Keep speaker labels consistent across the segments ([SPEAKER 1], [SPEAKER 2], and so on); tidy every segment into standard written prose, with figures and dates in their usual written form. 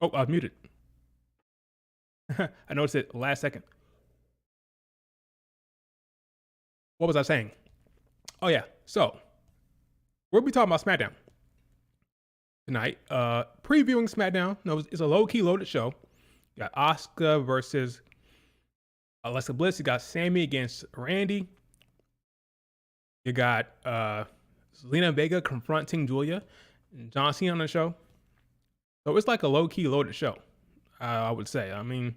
[SPEAKER 1] Oh, I was muted. I noticed it last second. What was I saying? Oh yeah. So we'll be talking about SmackDown tonight. Previewing SmackDown. No, it's a low key loaded show. You got Asuka versus Alexa Bliss. You got Sammy against Randy. You got Zelina Vega confronting Julia and John Cena on the show. So it's like a low key loaded show. I would say. I mean,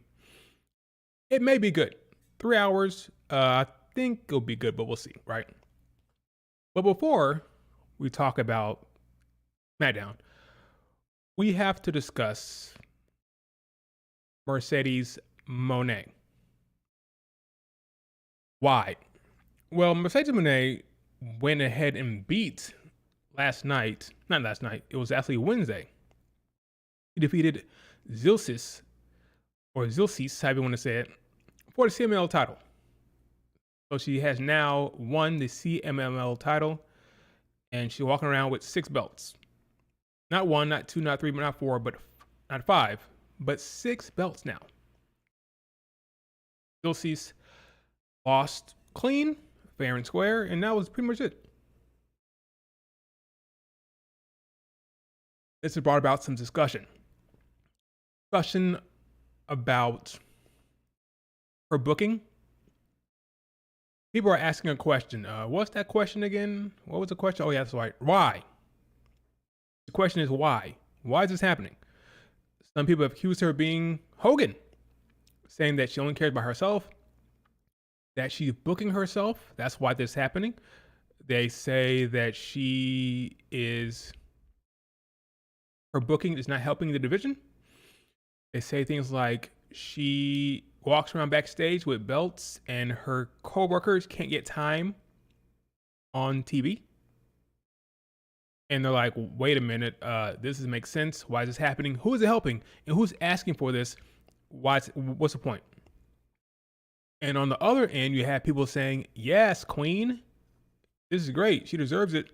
[SPEAKER 1] it may be good. 3 hours. I think it'll be good, but we'll see, right? But before we talk about SmackDown, we have to discuss Mercedes Moné. Why? Well, Mercedes Moné went ahead and beat not last night, it was actually Wednesday. He defeated Zilcis, however you want to say it, for the CMLL title. So she has now won the CMLL title, and she's walking around with 6 belts. Not 1, not 2, not 3, not 4, but not 5, but 6 belts now. Zilcis lost clean, fair and square, and that was pretty much it. This has brought about some discussion. Discussion about her booking. People are asking a question. What's that question again? What was the question? Oh yeah, that's right. Why? The question is why? Why is this happening? Some people have accused her of being Hogan, saying that she only cares about herself, that she's booking herself. That's why this is happening. They say that her booking is not helping the division. They say things like she walks around backstage with belts and her co-workers can't get time on TV. And they're like, wait a minute, this doesn't make sense. Why is this happening? Who is it helping? And who's asking for this? What's the point? And on the other end, you have people saying, yes, queen, this is great. She deserves it.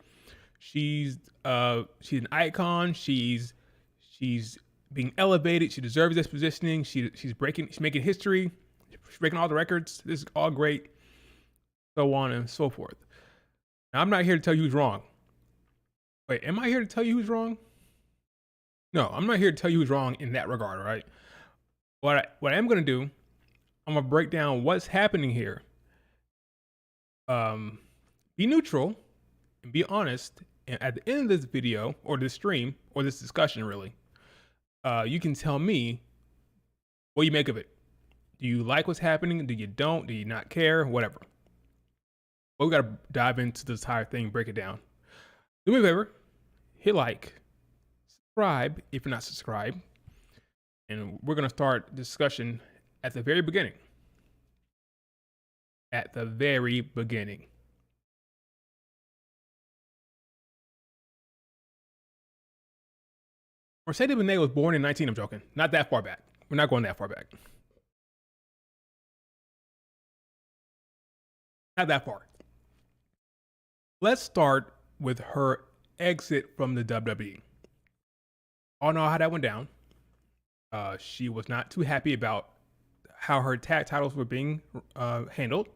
[SPEAKER 1] She's an icon. She's being elevated. She deserves this positioning. She's making history. She's breaking all the records. This is all great. So on and so forth. Now, I'm not here to tell you who's wrong. Wait, am I here to tell you who's wrong? No, I'm not here to tell you who's wrong in that regard, all right? What I am going to do, I'm going to break down what's happening here. Be neutral and be honest. And at the end of this video, or this stream, or this discussion really, you can tell me what you make of it. Do you like what's happening? Do you don't? Do you not care? Whatever. But we got to dive into this entire thing, break it down. Do me a favor, hit like, subscribe if you're not subscribed, and we're going to start discussion at the very beginning. At the very beginning. Mercedes Moné was born in I'm joking. Not that far back. We're not going that far back. Not that far. Let's start with her exit from the WWE. All know how that went down. She was not too happy about how her tag titles were being handled.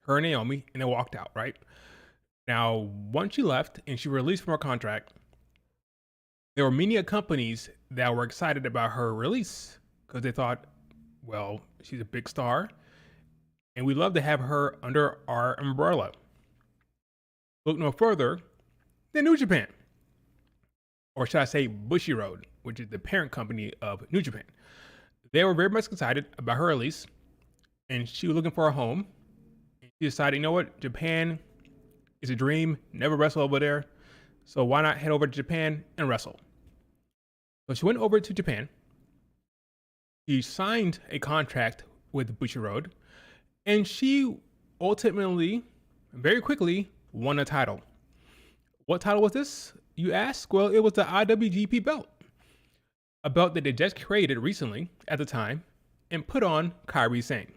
[SPEAKER 1] Her and Naomi, and they walked out, right? Now, once she left and she released from her contract, there were many companies that were excited about her release because they thought, well, she's a big star and we'd love to have her under our umbrella. Look no further than New Japan, or should I say Bushiroad, which is the parent company of New Japan. They were very much excited about her release and she was looking for a home. She decided, you know what, Japan is a dream, never wrestle over there. So why not head over to Japan and wrestle? So she went over to Japan. She signed a contract with Bushiroad, and she ultimately, very quickly, won a title. What title was this, you ask? Well, it was the IWGP belt, a belt that they just created recently at the time and put on Kairi Sane.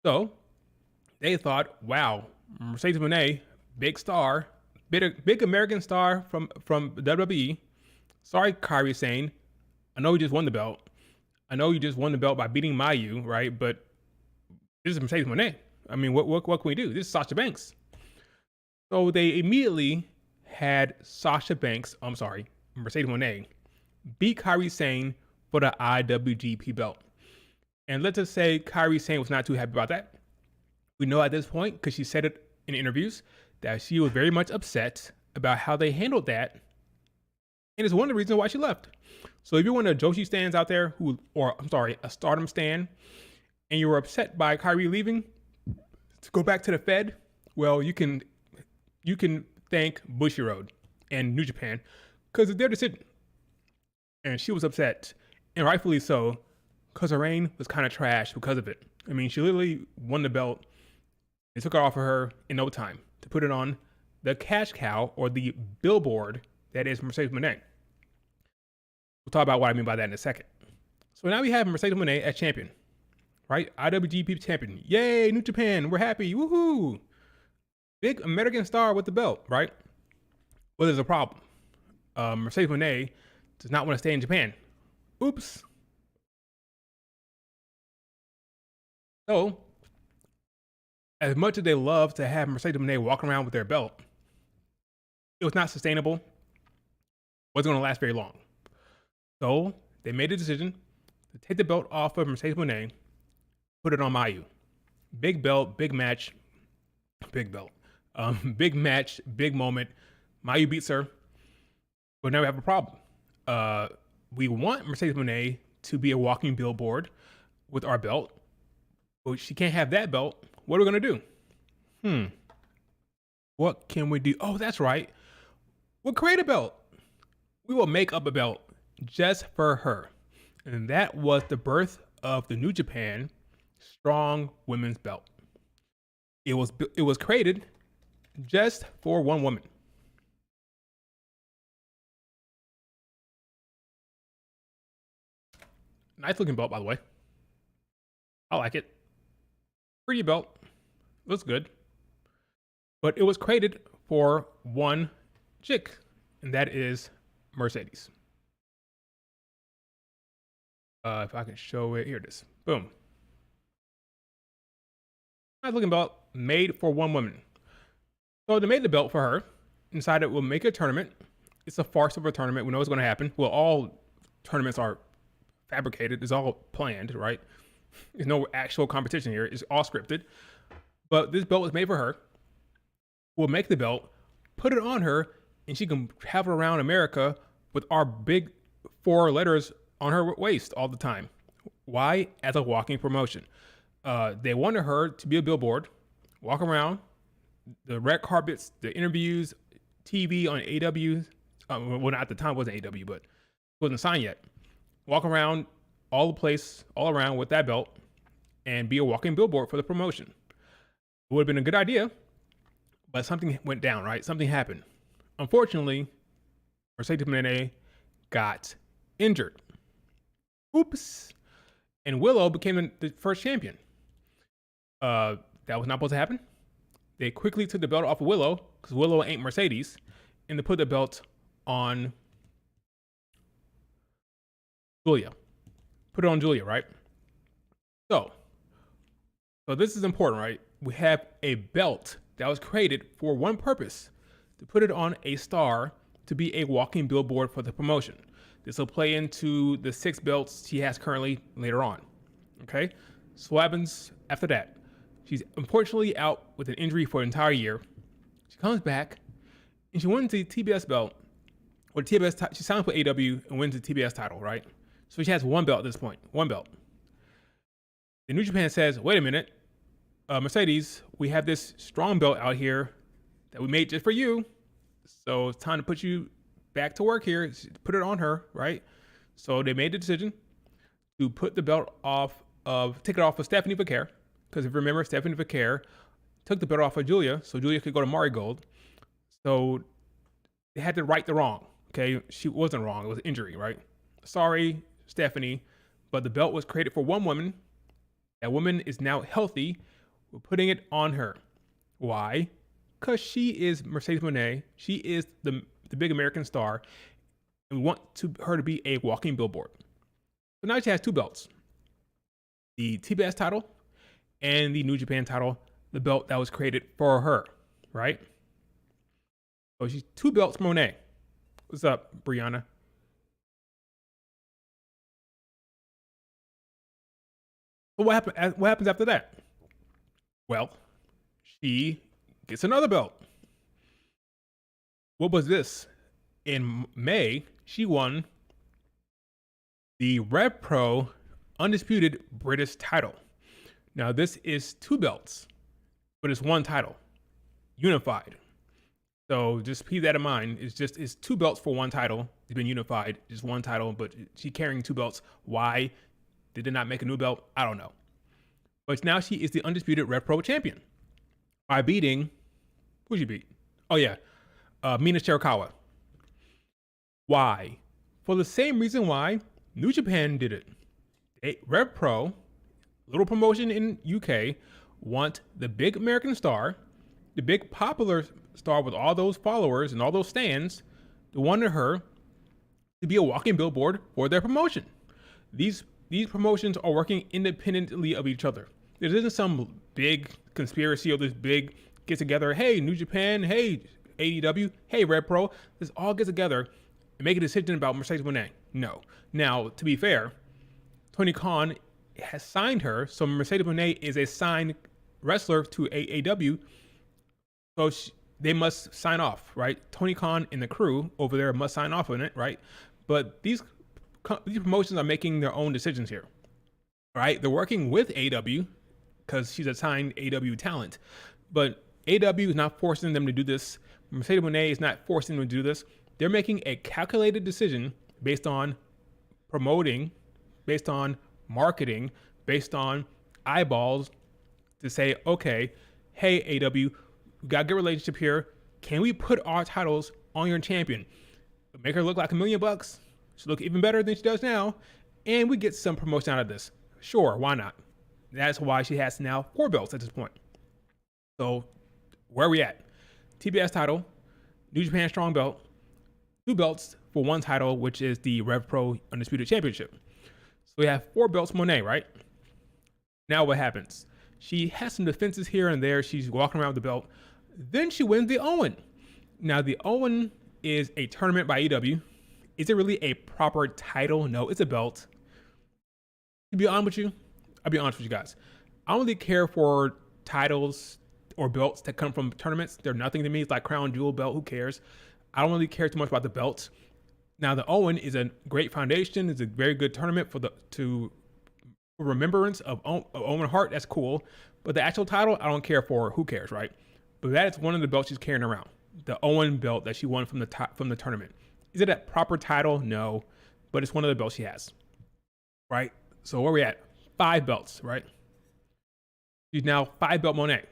[SPEAKER 1] So they thought, wow, Mercedes Moné, big star, big American star from WWE. Sorry, Kairi Sane, I know you just won the belt. I know you just won the belt by beating Mayu, right? But this is Mercedes Moné. I mean, what can we do? This is Sasha Banks. So they immediately had Mercedes Moné, beat Kairi Sane for the IWGP belt. And let's just say Kairi Sane was not too happy about that. We know at this point, because she said it in interviews, that she was very much upset about how they handled that. And it's one of the reasons why she left. So if you're one of the Joshi stands out there a Stardom stan, and you were upset by Kairi leaving to go back to the Fed, well, you can thank Bushiroad and New Japan because it's their decision. And she was upset, and rightfully so, because her reign was kind of trash because of it. I mean, she literally won the belt. They took it off of her in no time to put it on the cash cow or the billboard that is Mercedes Moné. We'll talk about what I mean by that in a second. So now we have Mercedes Moné as champion, right? IWGP champion. Yay, New Japan. We're happy. Woohoo. Big American star with the belt, right? Well, there's a problem. Mercedes Moné does not want to stay in Japan. Oops. So, as much as they love to have Mercedes Moné walk around with their belt, it was not sustainable. Wasn't going to last very long. So, they made a decision to take the belt off of Mercedes Moné, put it on Mayu. Big belt, big match, big belt. Big match, big moment. Mayu beats her, but now we have a problem. We want Mercedes Moné to be a walking billboard with our belt, but she can't have that belt. What are we going to do? What can we do? Oh, that's right. We'll create a belt. We will make up a belt just for her. And that was the birth of the New Japan Strong Women's Belt. It was created just for one woman. Nice looking belt, by the way. I like it. Pretty belt. Looks good. But it was created for one chick, and that is Mercedes. If I can show it, here it is. Boom. Nice looking belt made for one woman. So they made the belt for her, decided we'll make a tournament. It's a farce of a tournament. We know what's going to happen. Well, all tournaments are fabricated. It's all planned, right? There's no actual competition here. It's all scripted. But this belt was made for her. We'll make the belt, put it on her, and she can travel around America with our big 4 letters on her waist all the time. Why? As a walking promotion. They wanted her to be a billboard, walk around, the red carpets, the interviews, TV on AW. Well, not at the time, it wasn't AW, but it wasn't signed yet. Walk around all around with that belt and be a walking billboard for the promotion. It would have been a good idea, but something went down, right? Something happened. Unfortunately, Mercedes Moné got injured. Oops. And Willow became the first champion. That was not supposed to happen. They quickly took the belt off of Willow, because Willow ain't Mercedes, and they put the belt on Julia. Put it on Julia, right? So this is important, right? We have a belt that was created for one purpose, to put it on a star to be a walking billboard for the promotion. This will play into the 6 belts she has currently later on. Okay? So what happens after that? She's unfortunately out with an injury for an entire year. She comes back and she wins the TBS belt. Or she signs with AW and wins the TBS title, right? So she has one belt at this point. One belt. The New Japan says, wait a minute, Mercedes, we have this strong belt out here that we made just for you. So it's time to put you back to work here. Put it on her, right? So they made the decision to put the belt take it off of Stephanie Vaquer. Because if you remember, Stephanie Vaquer took the belt off of Julia, so Julia could go to Marigold. So they had to right the wrong. Okay, she wasn't wrong. It was injury, right? Sorry, Stephanie, but the belt was created for one woman. That woman is now healthy. We're putting it on her. Why? Because she is Mercedes Moné. She is the big American star. And we want her to be a walking billboard. So now she has two belts: the TBS title and the New Japan title, the belt that was created for her, right? So she's two belts, Moné. What's up, Brianna? But what happened? What happens after that? Well, she gets another belt. What was this? In May, she won the Rev Pro Undisputed British title. Now, this is two belts, but it's one title, unified. So just keep that in mind. It's two belts for one title. It's been unified, just one title, but she's carrying two belts. Why they did not make a new belt, I don't know. But now she is the undisputed Rev Pro champion by beating, who'd you beat? Oh yeah, Mina Shirakawa. Why? For the same reason why New Japan did it. Rev Pro, little promotion in UK, want the big American star, the big popular star with all those followers and all those stands, to wanted her to be a walking billboard for their promotion. These promotions are working independently of each other. There isn't some big conspiracy or this big get together. Hey, New Japan. Hey, AEW. Hey, Rev Pro. Let's all get together and make a decision about Mercedes Moné. No. Now, to be fair, Tony Khan has signed her, so Mercedes Moné is a signed wrestler to AEW. So they must sign off, right? Tony Khan and the crew over there must sign off on it, right? But these promotions are making their own decisions here, right? They're working with AEW because she's a signed AEW talent, but AEW is not forcing them to do this. Mercedes Moné is not forcing them to do this. They're making a calculated decision based on promoting, based on marketing, based on eyeballs to say, okay, hey, AEW, we got a good relationship here. Can we put our titles on your champion? Make her look like $1 million. She look even better than she does now. And we get some promotion out of this. Sure, why not? That's why she has now 4 belts at this point. So where are we at? TBS title, New Japan Strong belt, 2 belts for 1 title, which is the Rev Pro Undisputed Championship. So we have 4 belts, Moné, right? Now what happens? She has some defenses here and there. She's walking around with the belt. Then she wins the Owen. Now the Owen is a tournament by AEW. Is it really a proper title? No, it's a belt. To be honest with you, I'll be honest with you guys. I don't really care for titles or belts that come from tournaments. They're nothing to me. It's like crown jewel belt. Who cares? I don't really care too much about the belts. Now the Owen is a great foundation. It's a very good tournament for remembrance of Owen Hart. That's cool. But the actual title, I don't care for. Who cares, right? But that is one of the belts she's carrying around. The Owen belt that she won from the tournament. Is it a proper title? No. But it's one of the belts she has. Right? So where are we at? 5 belts, right? She's now 5 belt Moné.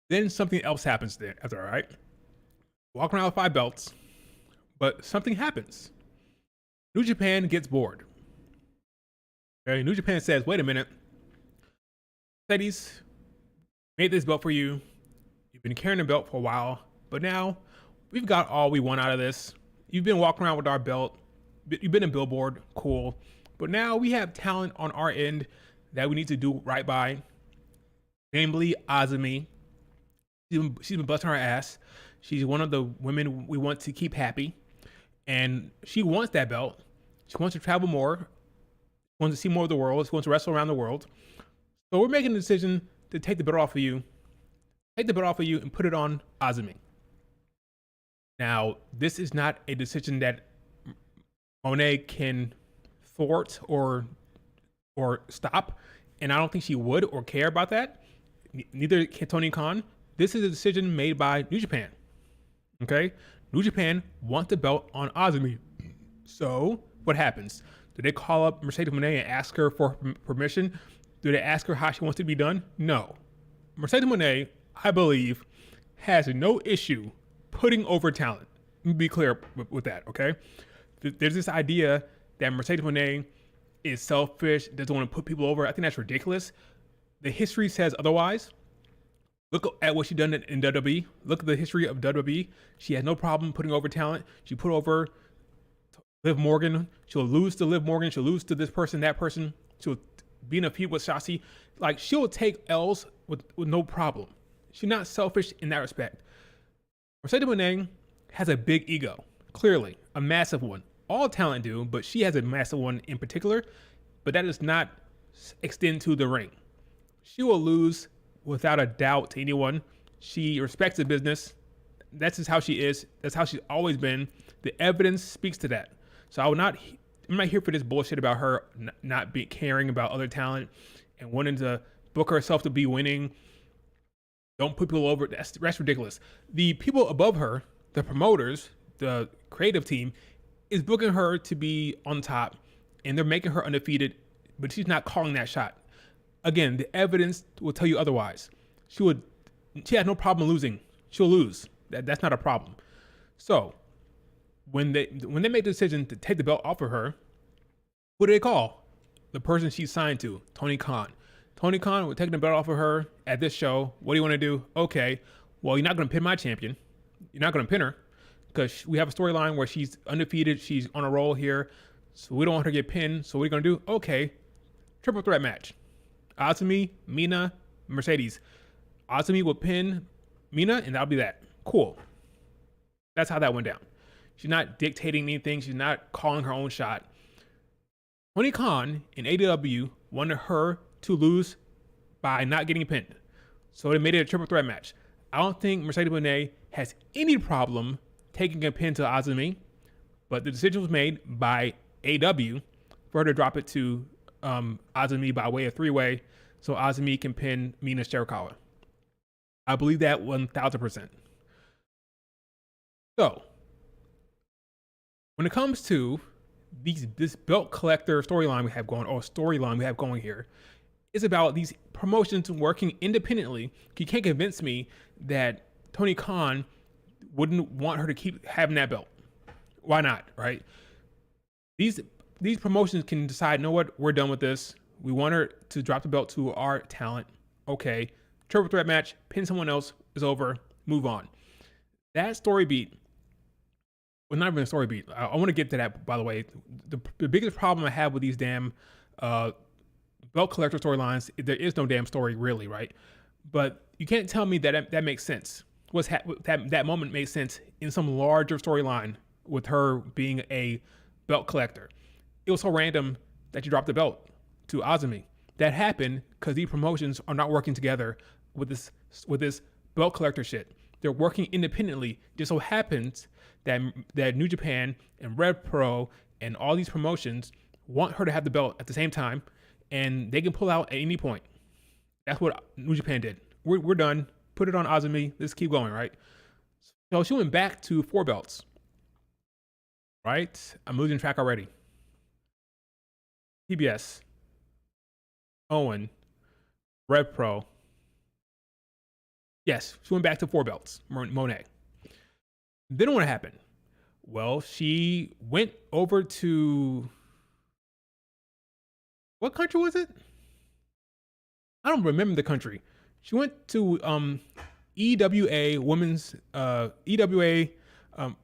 [SPEAKER 1] Then something else happens there after, all right? Walk around with 5 belts, but something happens. New Japan gets bored. Okay, New Japan says, wait a minute. Mercedes made this belt for you. You've been carrying the belt for a while, but now we've got all we want out of this. You've been walking around with our belt. You've been a billboard, cool. But now we have talent on our end that we need to do right by. Namely, Azumi. She's been busting her ass. She's one of the women we want to keep happy. And she wants that belt. She wants to travel more. She wants to see more of the world. She wants to wrestle around the world. So we're making a decision to take the belt off of you. Take the belt off of you and put it on Azumi. Now, this is not a decision that Moné can thwart or stop. And I don't think she would or care about that. Neither can Tony Khan. This is a decision made by New Japan. Okay? New Japan wants the belt on Azumi. So, what happens? Do they call up Mercedes Moné and ask her for permission? Do they ask her how she wants to be done? No. Mercedes Moné, I believe, has no issue putting over talent. Let me be clear with that, okay? There's this idea that Mercedes Moné is selfish, doesn't want to put people over. I think that's ridiculous. The history says otherwise. Look at what she done in WWE. Look at the history of WWE. She has no problem putting over talent. She put over Liv Morgan. She'll lose to Liv Morgan. She'll lose to this person, that person. She'll be in a feud with Shotzi. Like, she'll take L's with no problem. She's not selfish in that respect. Mercedes Moné has a big ego, clearly, a massive one. All talent do, but she has a massive one in particular, but that does not extend to the ring. She will lose without a doubt to anyone. She respects the business. That's just how she is. That's how she's always been. The evidence speaks to that. So I'm not here for this bullshit about her not caring about other talent and wanting to book herself to be winning. Don't put people over. That's ridiculous. The people above her, the promoters, the creative team, is booking her to be on top, and they're making her undefeated, but she's not calling that shot. Again, the evidence will tell you otherwise. She has no problem losing. She'll lose. That's not a problem. So when they make the decision to take the belt off of her, what do they call the person she's signed to? Tony Khan. Tony Khan, we're taking the belt off of her at this show. What do you want to do? Okay, well, you're not going to pin my champion. You're not going to pin her because we have a storyline where she's undefeated. She's on a roll here. So we don't want her to get pinned. So what are you going to do? Okay, triple threat match. Azumi, Mina, Mercedes. Azumi will pin Mina, and that'll be that. Cool. That's how that went down. She's not dictating anything. She's not calling her own shot. Tony Khan in AEW wanted her to lose by not getting pinned. So they made it a triple threat match. I don't think Mercedes Moné has any problem taking a pin to Azumi, but the decision was made by AEW for her to drop it to Azumi by way of three-way so Azumi can pin Mina Shirakawa. I believe that 1,000%. So, when it comes to this belt collector storyline we have going here, it's about these promotions working independently. You can't convince me that Tony Khan wouldn't want her to keep having that belt. Why not, right? These promotions can decide, you know what, we're done with this. We want her to drop the belt to our talent. Okay, triple threat match, pin someone else, is over, move on. That story beat, well, not even a story beat. I want to get to that, by the way. The biggest problem I have with these damn belt collector storylines, there is no damn story really, right? But you can't tell me that makes sense. That moment made sense in some larger storyline with her being a belt collector. It was so random that you dropped the belt to Azumi. That happened because these promotions are not working together with this belt collector shit. They're working independently. Just so happens that New Japan and Red Pro and all these promotions want her to have the belt at the same time, and they can pull out at any point. That's what New Japan did. We're done. Put it on Azumi. Let's keep going, right? So she went back to 4 belts. Right? I'm losing track already. TBS, Owen, Red Pro. Yes, she went back to 4 belts, Moné. Then what happened? Well, she went over to, what country was it? I don't remember the country. She went to EWA Women's EWA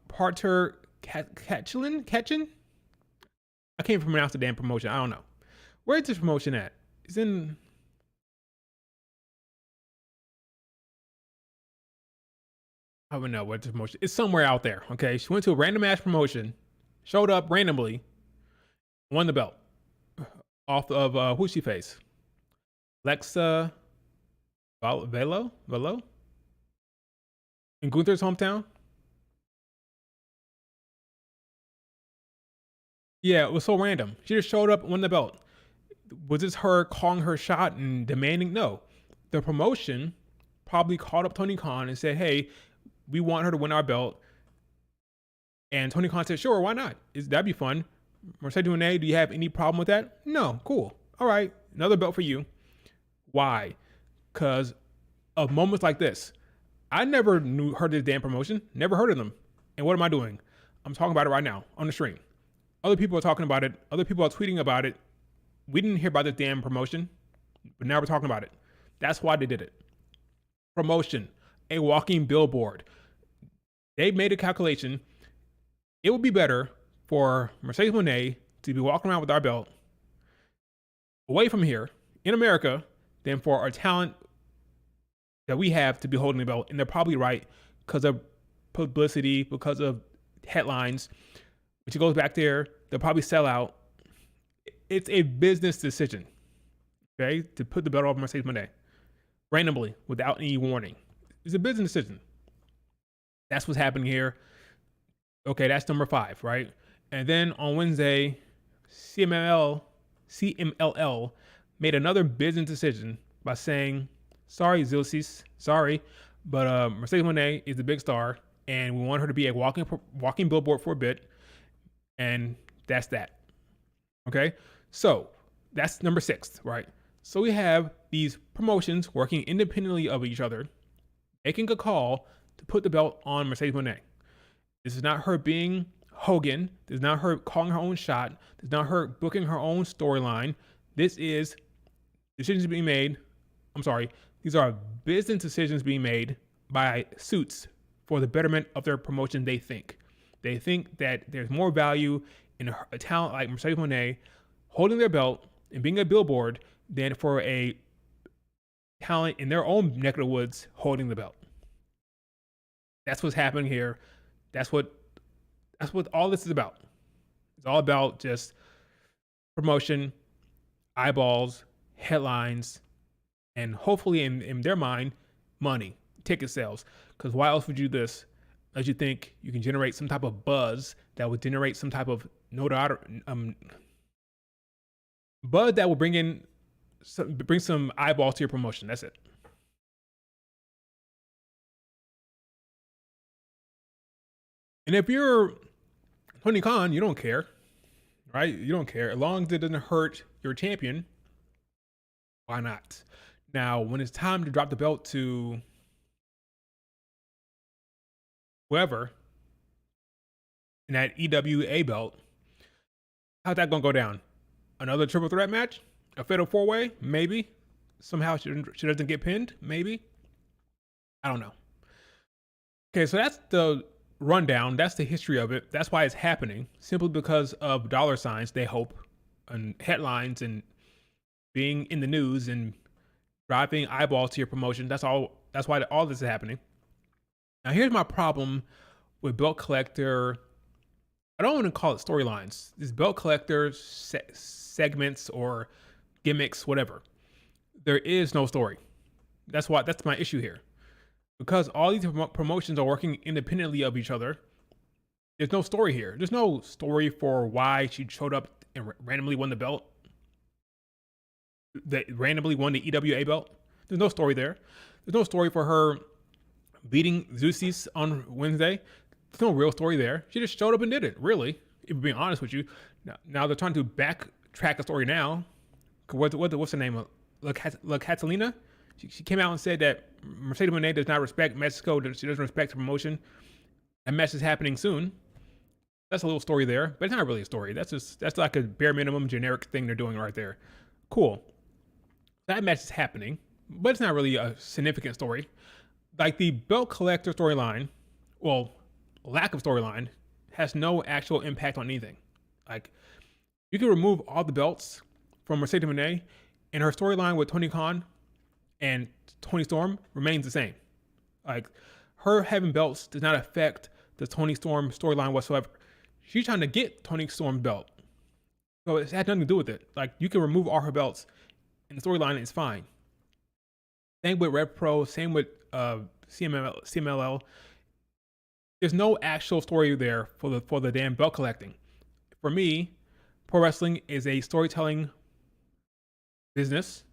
[SPEAKER 1] Parter Ketchin. I can't pronounce the damn promotion. I don't know. Where's this promotion at? It's in. I don't know what the promotion. It's somewhere out there. Okay, she went to a random ass promotion, showed up randomly, won the belt off of who she faced? Alexa Velo in Gunther's hometown. Yeah, it was so random. She just showed up, won the belt. Was this her calling her shot and demanding? No. The promotion probably called up Tony Khan and said, hey, we want her to win our belt. And Tony Khan said, sure, why not? That'd be fun. Mercedes Moné, do you have any problem with that? No, cool. All right, another belt for you. Why? Because of moments like this. I never heard this damn promotion, never heard of them. And what am I doing? I'm talking about it right now on the stream. Other people are talking about it. Other people are tweeting about it. We didn't hear about this damn promotion, but now we're talking about it. That's why they did it. promotion, a walking billboard. They made a calculation. It would be better for Mercedes Moné to be walking around with our belt away from here in America than for our talent that we have to be holding the belt. And they're probably right because of publicity, because of headlines. Which goes back there, they'll probably sell out. It's a business decision, okay, to put the belt off Mercedes Moné randomly without any warning. It's a business decision. That's what's happening here. Okay, that's number 5, right? And then on Wednesday, CMLL made another business decision by saying, sorry, Zilsis, sorry, but Mercedes Moné is the big star, and we want her to be a walking billboard for a bit, and that's that. Okay, so that's number 6, right? So we have these promotions working independently of each other, making a call to put the belt on Mercedes Moné. This is not her being Hogan. This is not her calling her own shot. This is not her booking her own storyline. This is decisions being made. These are business decisions being made by suits for the betterment of their promotion. They think that there's more value in a talent like Mercedes Moné holding their belt and being a billboard than for a talent in their own neck of the woods holding the belt. That's what's happening here. That's what all this is about. It's all about just promotion, eyeballs, headlines, and hopefully in their mind, money, ticket sales. Because why else would you do this unless you think you can generate some type of buzz that would generate some type of buzz that will bring some eyeballs to your promotion. That's it. And if you're Tony Khan, you don't care, right? You don't care. As long as it doesn't hurt your champion, why not? Now, when it's time to drop the belt to whoever in that EWA belt, how's that going to go down? Another triple threat match? A fatal 4-way? Maybe. Somehow she doesn't get pinned? Maybe. I don't know. Okay, so that's the rundown. That's the history of it. That's why it's happening. Simply because of dollar signs, they hope, and headlines, and being in the news, and driving eyeballs to your promotion. That's all. That's why all this is happening. Now, here's my problem with belt collector. I don't want to call it storylines. These belt collector segments or gimmicks, whatever. There is no story. That's my issue here. Because all these promotions are working independently of each other, there's no story here. There's no story for why she showed up and randomly won the belt. That randomly won the EWA belt. There's no story there. There's no story for her beating Zeusis on Wednesday. There's no real story there. She just showed up and did it, really. If we're being honest with you. Now they're trying to backtrack the story now. What's the name of La Catalina? She came out and said that Mercedes Moné does not respect Mexico. She doesn't respect the promotion. That match is happening soon. That's a little story there, but it's not really a story. That's like a bare minimum generic thing they're doing right there. Cool. That match is happening, but it's not really a significant story. Like the belt collector storyline, well, lack of storyline, has no actual impact on anything. Like, you can remove all the belts from Mercedes Moné, and her storyline with Tony Khan and Tony Storm remains the same. Like, her having belts does not affect the Tony Storm storyline whatsoever. She's trying to get Tony Storm's belt. So it had nothing to do with it. Like, you can remove all her belts and the storyline is fine. Same with Rev Pro, same with CMLL. There's no actual story there for the damn belt collecting. For me, pro wrestling is a storytelling business.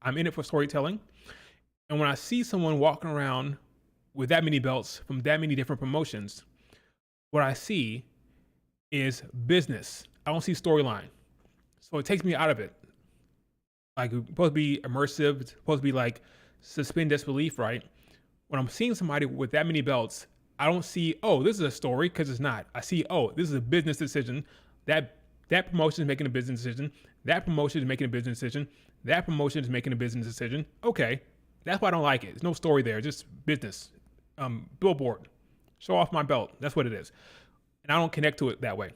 [SPEAKER 1] I'm in it for storytelling. And when I see someone walking around with that many belts from that many different promotions, what I see is business. I don't see storyline. So it takes me out of it. Like, it's supposed to be immersive. It's supposed to be like suspend disbelief, right? When I'm seeing somebody with that many belts, I don't see, oh, this is a story, because it's not. I see, oh, this is a business decision. That promotion is making a business decision. That promotion is making a business decision. That promotion is making a business decision. Okay, That's why I don't like it. There's no story there. Just business. Billboard. Show off my belt. That's what it is. And I don't connect to it that way.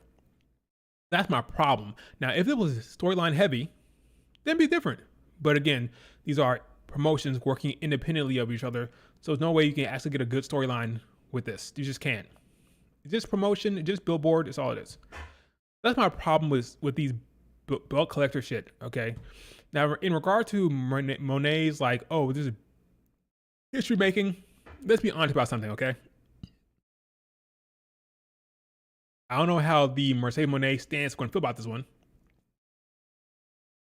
[SPEAKER 1] That's my problem. Now, if it was storyline heavy, then it'd be different. But again, these are promotions working independently of each other. So there's no way you can actually get a good storyline with this. You just can't. It's just promotion, it's just billboard, it's all it is. That's my problem with these belt collector shit, okay? Now, in regard to Moné's like, oh, this is history making, let's be honest about something, okay? I don't know how the Mercedes Moné stance is going to feel about this one.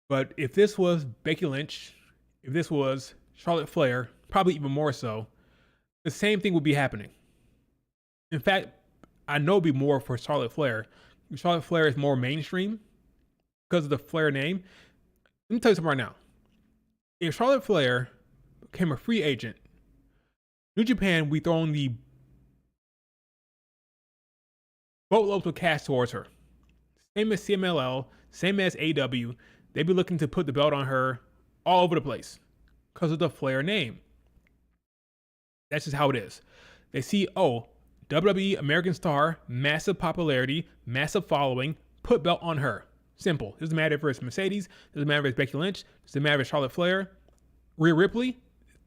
[SPEAKER 1] But if this was Becky Lynch, if this was Charlotte Flair, probably even more so, the same thing would be happening. In fact, I know it'd be more for Charlotte Flair. Charlotte Flair is more mainstream because of the Flair name. Let me tell you something right now. If Charlotte Flair became a free agent, New Japan, we throwing the boatloads of cash towards her. Same as CMLL, same as AW. They'd be looking to put the belt on her all over the place because of the Flair name. That's just how it is. They see, oh, WWE American Star, massive popularity, massive following, put belt on her. Simple. Doesn't matter if it's Mercedes, doesn't matter if it's Becky Lynch, doesn't matter if it's Charlotte Flair, Rhea Ripley,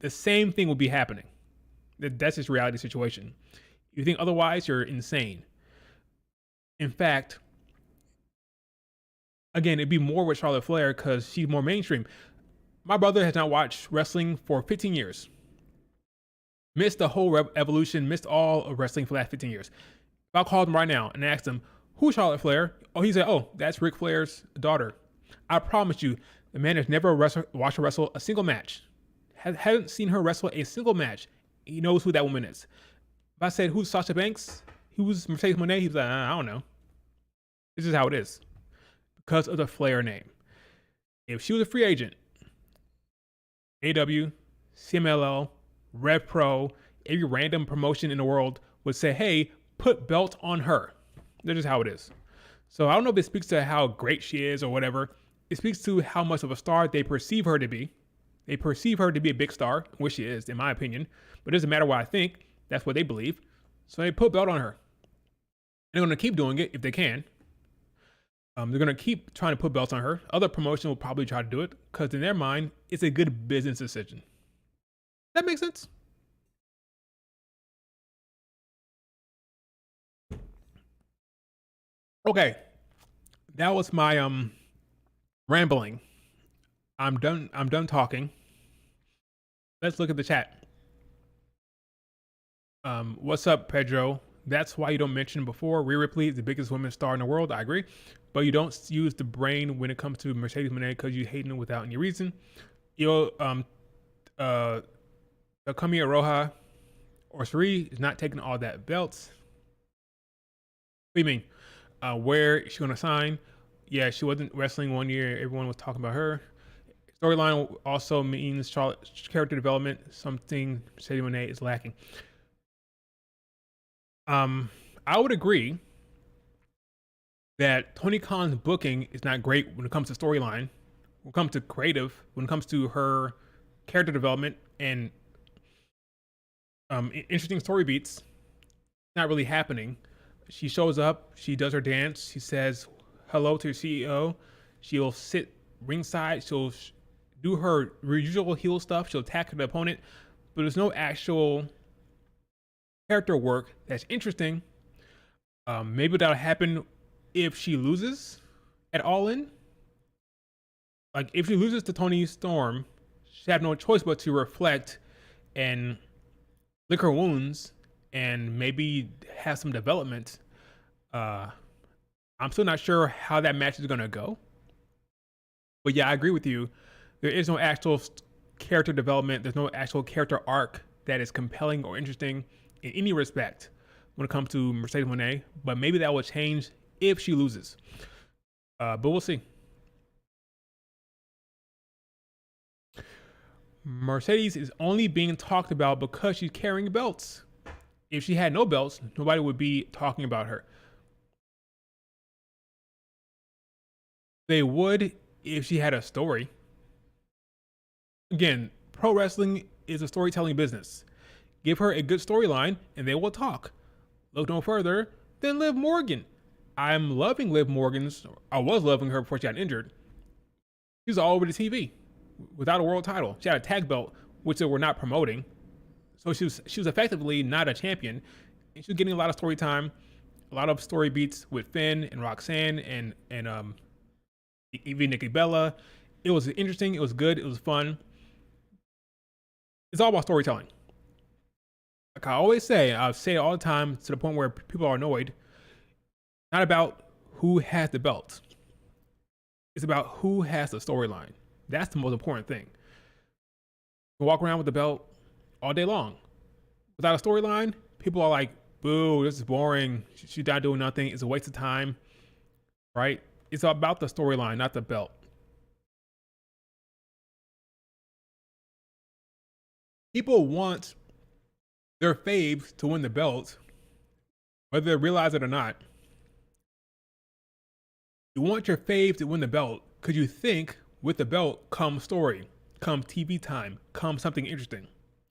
[SPEAKER 1] the same thing will be happening. That's just reality situation. If you think otherwise, you're insane. In fact, again, it'd be more with Charlotte Flair because she's more mainstream. My brother has not watched wrestling for 15 years. Missed the whole evolution, missed all of wrestling for the last 15 years. If I called him right now and asked him, who's Charlotte Flair? Oh, he said, oh, that's Ric Flair's daughter. I promise you, the man has never watched her wrestle a single match. Hasn't seen her wrestle a single match. He knows who that woman is. If I said, who's Sasha Banks? Who's Mercedes Moné? He was like, I don't know. This is how it is. Because of the Flair name. If she was a free agent, AW, CMLL, Rev Pro, every random promotion in the world would say, hey, put belt on her. That's just how it is. So I don't know if it speaks to how great she is or whatever. It speaks to how much of a star they perceive her to be. They perceive her to be a big star, which she is, in my opinion. But it doesn't matter what I think. That's what they believe. So they put belt on her. And they're going to keep doing it if they can. They're going to keep trying to put belts on her. Other promotions will probably try to do it because in their mind, it's a good business decision. That makes sense? Okay. That was my rambling. I'm done talking. Let's look at the chat. What's up, Pedro? That's why you don't mention before. Rhea Ripley is the biggest women's star in the world. I agree. But you don't use the brain when it comes to Mercedes Moné because you hate them without any reason. Kamiya Roja or Sari is not taking all that belts. What do you mean? Where is she going to sign? Yeah, she wasn't wrestling 1 year. Everyone was talking about her. Storyline also means Charlotte's character development, something Mercedes Moné is lacking. I would agree that Tony Khan's booking is not great when it comes to storyline, when it comes to creative, when it comes to her character development and interesting story beats. Not really happening. She shows up, she does her dance, she says hello to your CEO, she'll sit ringside, she'll do her usual heel stuff, she'll attack the opponent, but there's no actual character work that's interesting. Maybe that'll happen if she loses at All In. Like if she loses to Toni Storm, she have no choice but to reflect and lick her wounds and maybe have some development. I'm still not sure how that match is gonna go. But yeah, I agree with you. There is no actual character development. There's no actual character arc that is compelling or interesting in any respect when it comes to Mercedes Moné, but maybe that will change if she loses. But we'll see. Mercedes is only being talked about because she's carrying belts. If she had no belts, nobody would be talking about her. They would if she had a story. Again, pro wrestling is a storytelling business. Give her a good storyline and they will talk. Look no further than Liv Morgan. I'm loving Liv Morgan's. I was loving her before she got injured. She was all over the TV without a world title. She had a tag belt, which they were not promoting. So she was effectively not a champion. And she was getting a lot of story time, a lot of story beats with Finn and Roxanne and even Nikki Bella. It was interesting. It was good. It was fun. It's all about storytelling. Like I always say, I say it all the time to the point where people are annoyed. Not about who has the belt. It's about who has the storyline. That's the most important thing. You walk around with the belt all day long. Without a storyline, people are like, boo, this is boring. She's not doing nothing. It's a waste of time. Right? It's about the storyline, not the belt. People want their faves to win the belt, whether they realize it or not. You want your fave to win the belt because you think with the belt comes story, comes TV time, comes something interesting,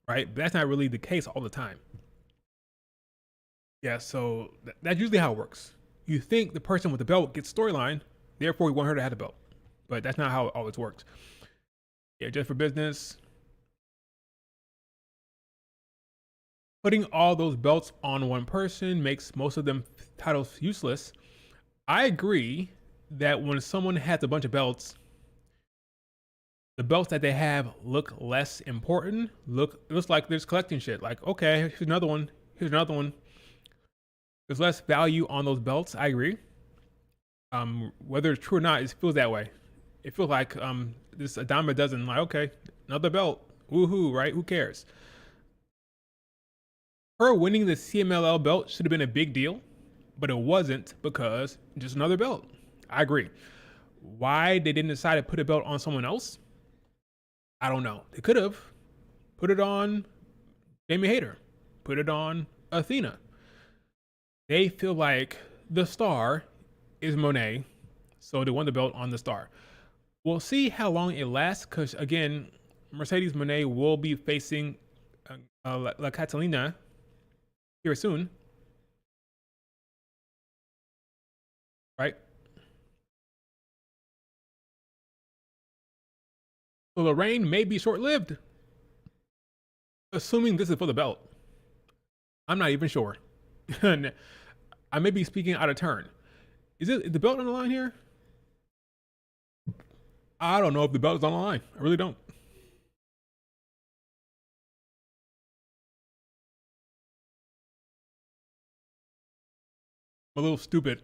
[SPEAKER 1] right? But that's not really the case all the time. Yeah, so that's usually how it works. You think the person with the belt gets storyline, therefore you want her to have the belt. But that's not how it always works. Yeah, just for business. Putting all those belts on one person makes most of them titles useless. I agree that when someone has a bunch of belts, the belts that they have look less important. Looks like they're just collecting shit. Like, okay, here's another one. Here's another one. There's less value on those belts. I agree. Whether it's true or not, it feels that way. It feels like this a dime a dozen. Like, okay, another belt. Woohoo! Right? Who cares? Her winning the CMLL belt should have been a big deal, but it wasn't because just another belt. I agree. Why they didn't decide to put a belt on someone else? I don't know. They could have put it on Jamie Hayter, put it on Athena. They feel like the star is Monet, so they won the belt on the star. We'll see how long it lasts, because again, Mercedes Moné will be facing La Catalina here soon, right? So the reign may be short-lived, assuming this is for the belt. I'm not even sure. I may be speaking out of turn. Is the belt on the line here? I don't know if the belt is on the line. I really don't. I'm a little stupid.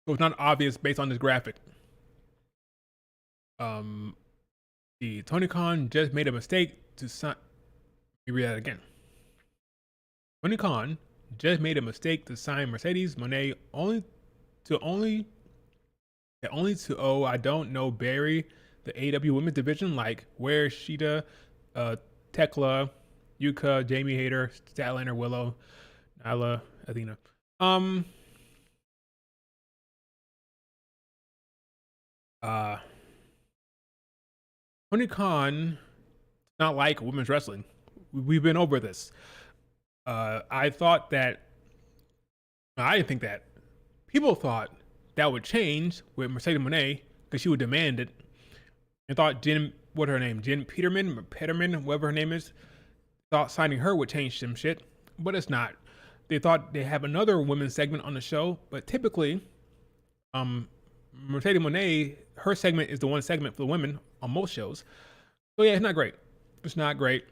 [SPEAKER 1] So it's not obvious based on this graphic. The Tony Khan just made a mistake to sign. Let me read that again. Tony Khan just made a mistake to sign Mercedes Moné only to I don't know Barry the AEW women's division, like where Sheeta, Tekla, Yuka, Jamie Hayter, Statlander, Willow, Nyla, Athena. Tony Khan not like women's wrestling. We've been over this. I didn't think that. People thought that would change with Mercedes Moné because she would demand it. And thought Jen Peterman, whatever her name is, thought signing her would change some shit, but it's not. They thought they have another women's segment on the show, but typically, Mercedes Moné, her segment is the one segment for the women on most shows. So yeah, it's not great. It's not great.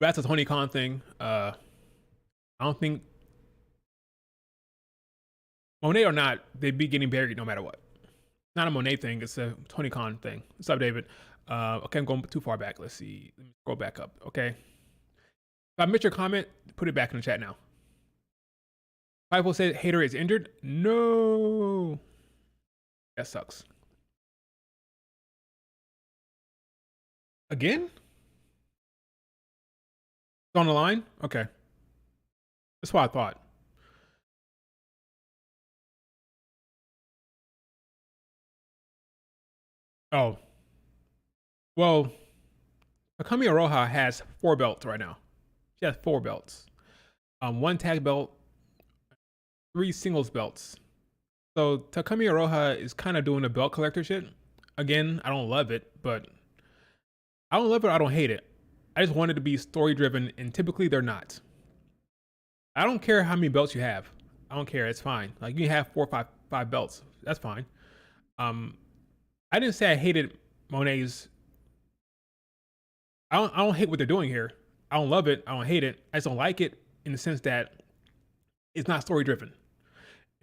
[SPEAKER 1] That's a Tony Khan thing. I don't think Monet or not, they'd be getting buried no matter what. It's not a Monet thing. It's a Tony Khan thing. What's up, David? Okay, I'm going too far back. Let's see. Let me scroll back up. Okay. If I missed your comment, put it back in the chat now. Bible said Hater is injured. No. That sucks. Again? It's on the line? Okay. That's what I thought. Oh. Well, Takumi Aroha has 4 belts right now. She has 4 belts. 1 tag belt, 3 singles belts. So Takumi Aroha is kind of doing the belt collector shit. Again, I don't love it, but I don't love it or I don't hate it. I just want it to be story driven, and typically they're not. I don't care how many belts you have. I don't care. It's fine. Like you can have 4 or 5 belts. That's fine. I didn't say I hated Moné's. I don't hate what they're doing here. I don't love it. I don't hate it. I just don't like it in the sense that it's not story driven.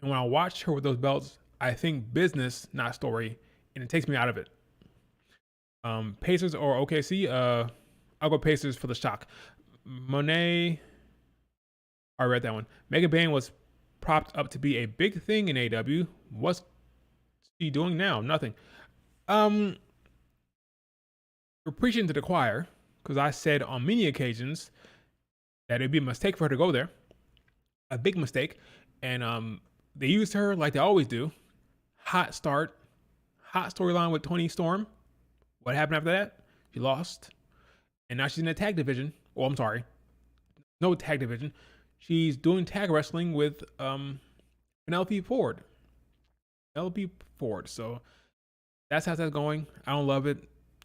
[SPEAKER 1] And when I watch her with those belts, I think business, not story, and it takes me out of it. Pacers or OKC. I'll go Pacers for the shock. Moné. I read that one. Megan Bayne was propped up to be a big thing in AEW. What's she doing now? Nothing. We're preaching to the choir because I said on many occasions that it'd be a mistake for her to go there. A big mistake. And they used her like they always do. Hot start. Hot storyline with Toni Storm. What happened after that? She lost. And now she's in the tag division. Oh, I'm sorry. No tag division. She's doing tag wrestling with Penelope Ford. So that's how that's going. I don't love it.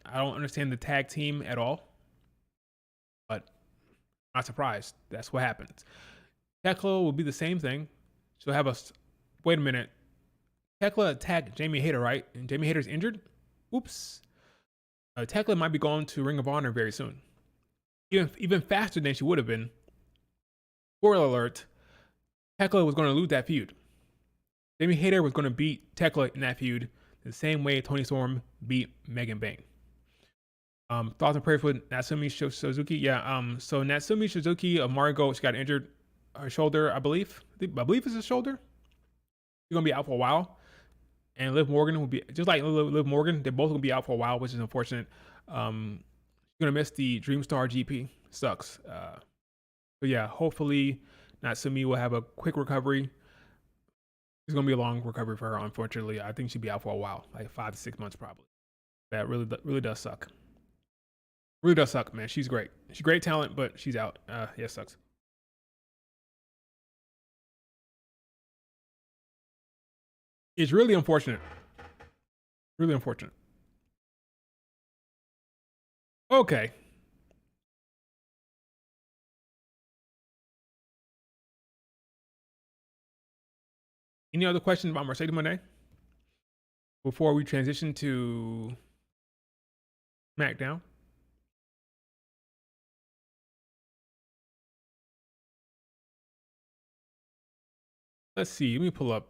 [SPEAKER 1] I don't understand the tag team at all. But I'm not surprised. That's what happens. Tekla will be the same thing. She'll have us. Wait a minute. Tekla attacked Jamie Hayter, right? And Jamie Hayter's injured? Oops. Tekla might be going to Ring of Honor very soon. Even faster than she would have been. Spoiler alert, Tekla was going to lose that feud. Jamie Hayter was going to beat Tekla in that feud the same way Toni Storm beat Megan Bayne. Thoughts and prayers for Natsumi Suzuki. Yeah, so Natsumi Suzuki of Margo, she got injured her shoulder, I believe. I believe it's a shoulder. She's going to be out for a while. And Liv Morgan will be, just like Liv Morgan, they're both going to be out for a while, which is unfortunate. She's going to miss the Dreamstar GP. Sucks. But yeah, hopefully Natsumi will have a quick recovery. It's going to be a long recovery for her, unfortunately. I think she'll be out for a while, like 5 to 6 months probably. That really does suck. Really does suck, man. She's great. She's great talent, but she's out. Yeah, sucks. It's really unfortunate. Really unfortunate. Okay. Any other questions about Mercedes Moné before we transition to Smackdown? Let's see. Let me pull up.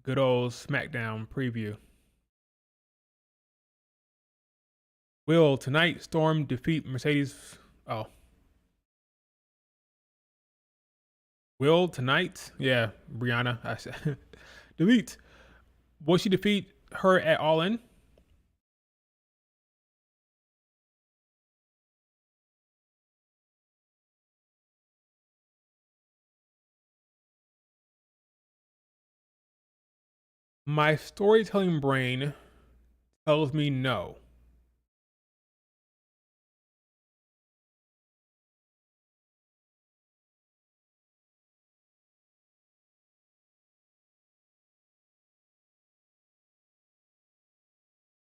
[SPEAKER 1] Good old Smackdown preview. Will tonight Storm defeat Mercedes? Oh. Will tonight? Yeah, Brianna. I said delete. Will she defeat her at All In? My storytelling brain tells me no.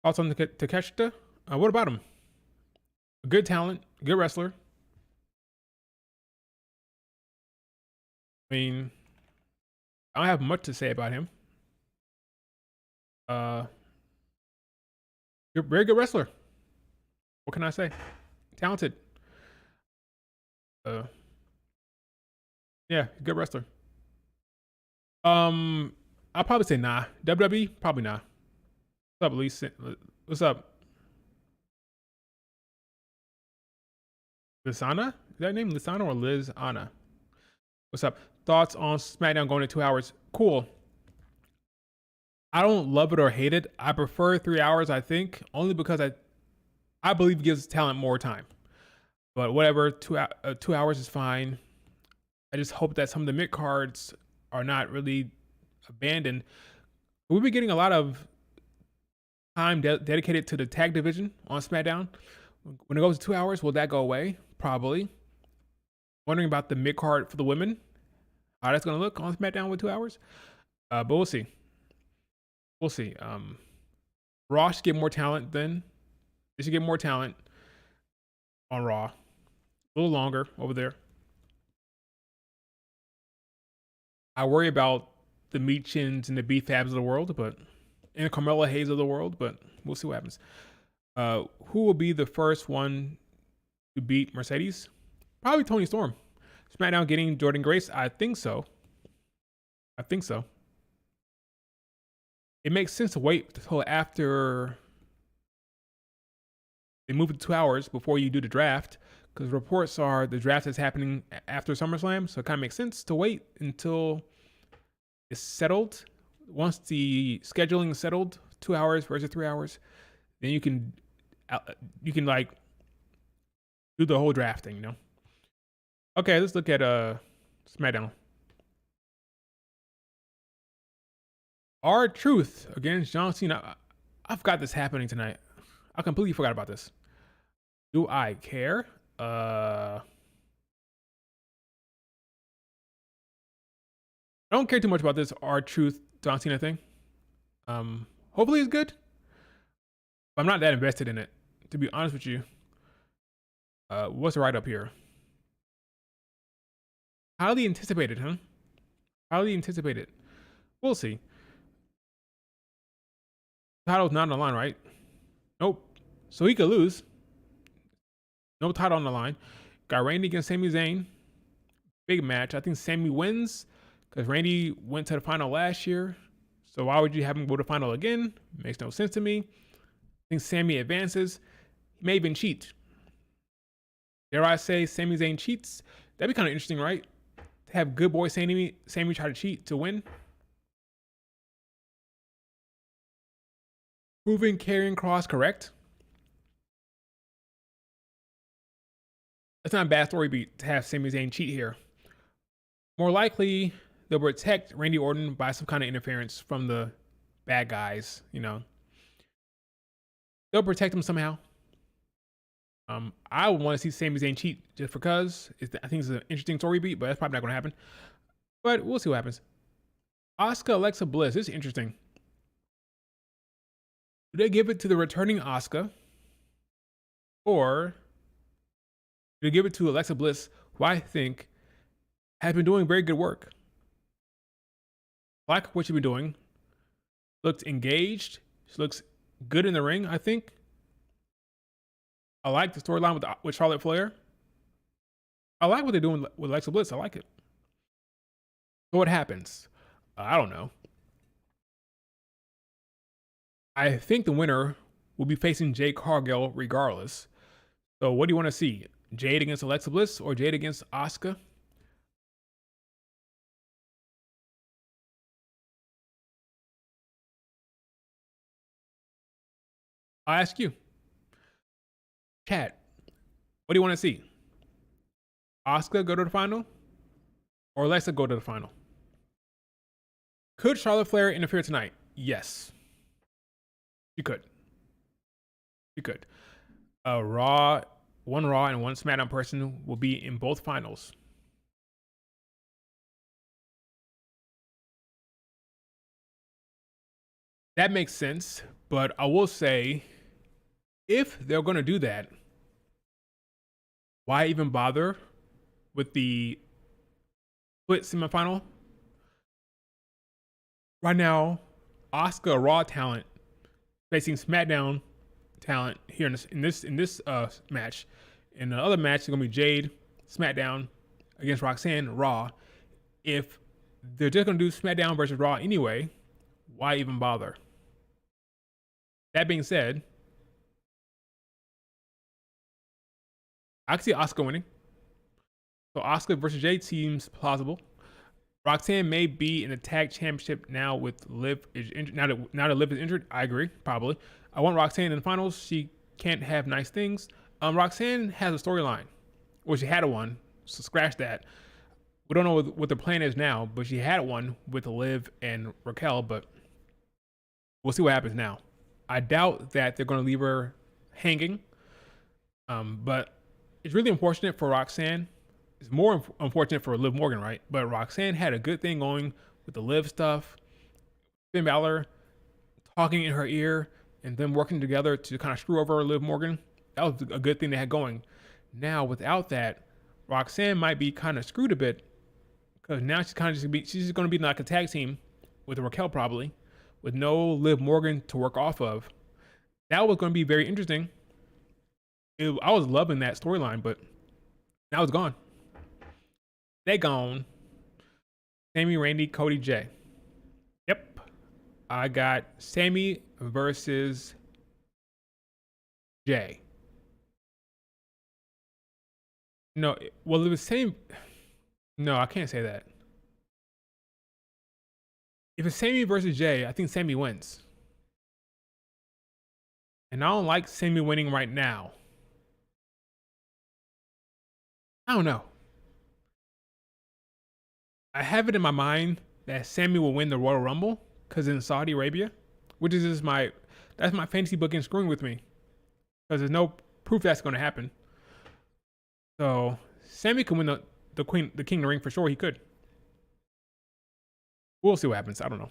[SPEAKER 1] Thoughts on Takeshita? What about him? A good talent, good wrestler. I mean, I don't have much to say about him. You're a very good wrestler. What can I say? Talented. Yeah, good wrestler. I'll probably say nah. WWE, probably nah. What's up, Lisa? What's up? Lisana? Is that name Lisana or Liz Anna? What's up? Thoughts on SmackDown going to 2 hours? Cool. I don't love it or hate it. I prefer 3 hours, I think, only because I believe it gives talent more time. But whatever, 2 hours is fine. I just hope that some of the mid cards are not really abandoned. We'll be getting a lot of time dedicated to the tag division on SmackDown. When it goes to 2 hours, will that go away? Probably. Wondering about the mid card for the women. How that's going to look on SmackDown with 2 hours. But we'll see. We'll see. Raw should get more talent then. They should get more talent on Raw. A little longer over there. I worry about the Meat Chins and the Beef Fabs of the world, and the Carmella Hayes of the world, but we'll see what happens. Who will be the first one to beat Mercedes? Probably Toni Storm. SmackDown getting Jordynne Grace? I think so. It makes sense to wait until after they move it to 2 hours before you do the draft, because reports are the draft is happening after SummerSlam, so it kind of makes sense to wait until it's settled. Once the scheduling is settled, 2 hours versus 3 hours, then you can like do the whole draft thing, you know. Okay, let's look at SmackDown. R-Truth against John Cena. I've got this happening tonight. I completely forgot about this. Do I care? I don't care too much about this R-Truth John Cena thing. Hopefully it's good. But I'm not that invested in it, to be honest with you. What's right up here? Highly anticipated, huh? Highly anticipated. We'll see. Title's not on the line, right? Nope. So he could lose. No title on the line. Got Randy against Sami Zayn. Big match. I think Sami wins because Randy went to the final last year. So why would you have him go to the final again? Makes no sense to me. I think Sami advances. He may even cheat. Dare I say Sami Zayn cheats? That'd be kind of interesting, right? To have good boy Sami try to cheat to win. Proving Karrion Kross correct. That's not a bad story beat to have Sami Zayn cheat here. More likely, they'll protect Randy Orton by some kind of interference from the bad guys, you know. They'll protect him somehow. I would want to see Sami Zayn cheat just because I think it's an interesting story beat, but that's probably not going to happen. But we'll see what happens. Asuka, Alexa Bliss. This is interesting. Do they give it to the returning Asuka, or do they give it to Alexa Bliss, who I think has been doing very good work? Like what she's been doing. Looks engaged. She looks good in the ring, I think. I like the storyline with Charlotte Flair. I like what they're doing with Alexa Bliss. I like it. So what happens? I don't know. I think the winner will be facing Jade Cargill regardless. So what do you want to see? Jade against Alexa Bliss or Jade against Asuka? I'll ask you. Chat, what do you want to see? Asuka go to the final or Alexa go to the final? Could Charlotte Flair interfere tonight? Yes. She could. She could. One Raw and one SmackDown person will be in both finals. That makes sense, but I will say, if they're going to do that, why even bother with the split semifinal? Right now, Asuka Raw talent facing SmackDown talent here in this match. In the other match, it's gonna be Jade SmackDown against Roxanne Raw. If they're just gonna do SmackDown versus Raw anyway, why even bother? That being said, I can see Asuka winning. So Asuka versus Jade seems plausible. Roxanne may be in the tag championship now with Liv is injured. Now that Liv is injured, I agree, probably. I want Roxanne in the finals. She can't have nice things. Roxanne has a storyline. Well, she had one, so scratch that. We don't know what the plan is now, but she had one with Liv and Raquel, but We'll see what happens now. I doubt that they're going to leave her hanging. But it's really unfortunate for Roxanne. It's more unfortunate for Liv Morgan, right? But Roxanne had a good thing going with the Liv stuff. Finn Balor talking in her ear and them working together to kind of screw over Liv Morgan. That was a good thing they had going. Now, without that, Roxanne might be kind of screwed a bit because now she's kind of just going to be like a tag team with Raquel probably, with no Liv Morgan to work off of. That was going to be very interesting. I was loving that storyline, but now it's gone. They gone. Sammy, Randy, Cody, Jay. Yep. I got Sammy versus Jay. No, well, it was same. No, I can't say that. If it's Sammy versus Jay, I think Sammy wins. And I don't like Sammy winning right now. I don't know. I have it in my mind that Sammy will win the Royal Rumble because in Saudi Arabia, which is just that's my fantasy booking screwing with me because there's no proof that's going to happen. So Sammy can win the King of the Ring for sure. He could. We'll see what happens. I don't know.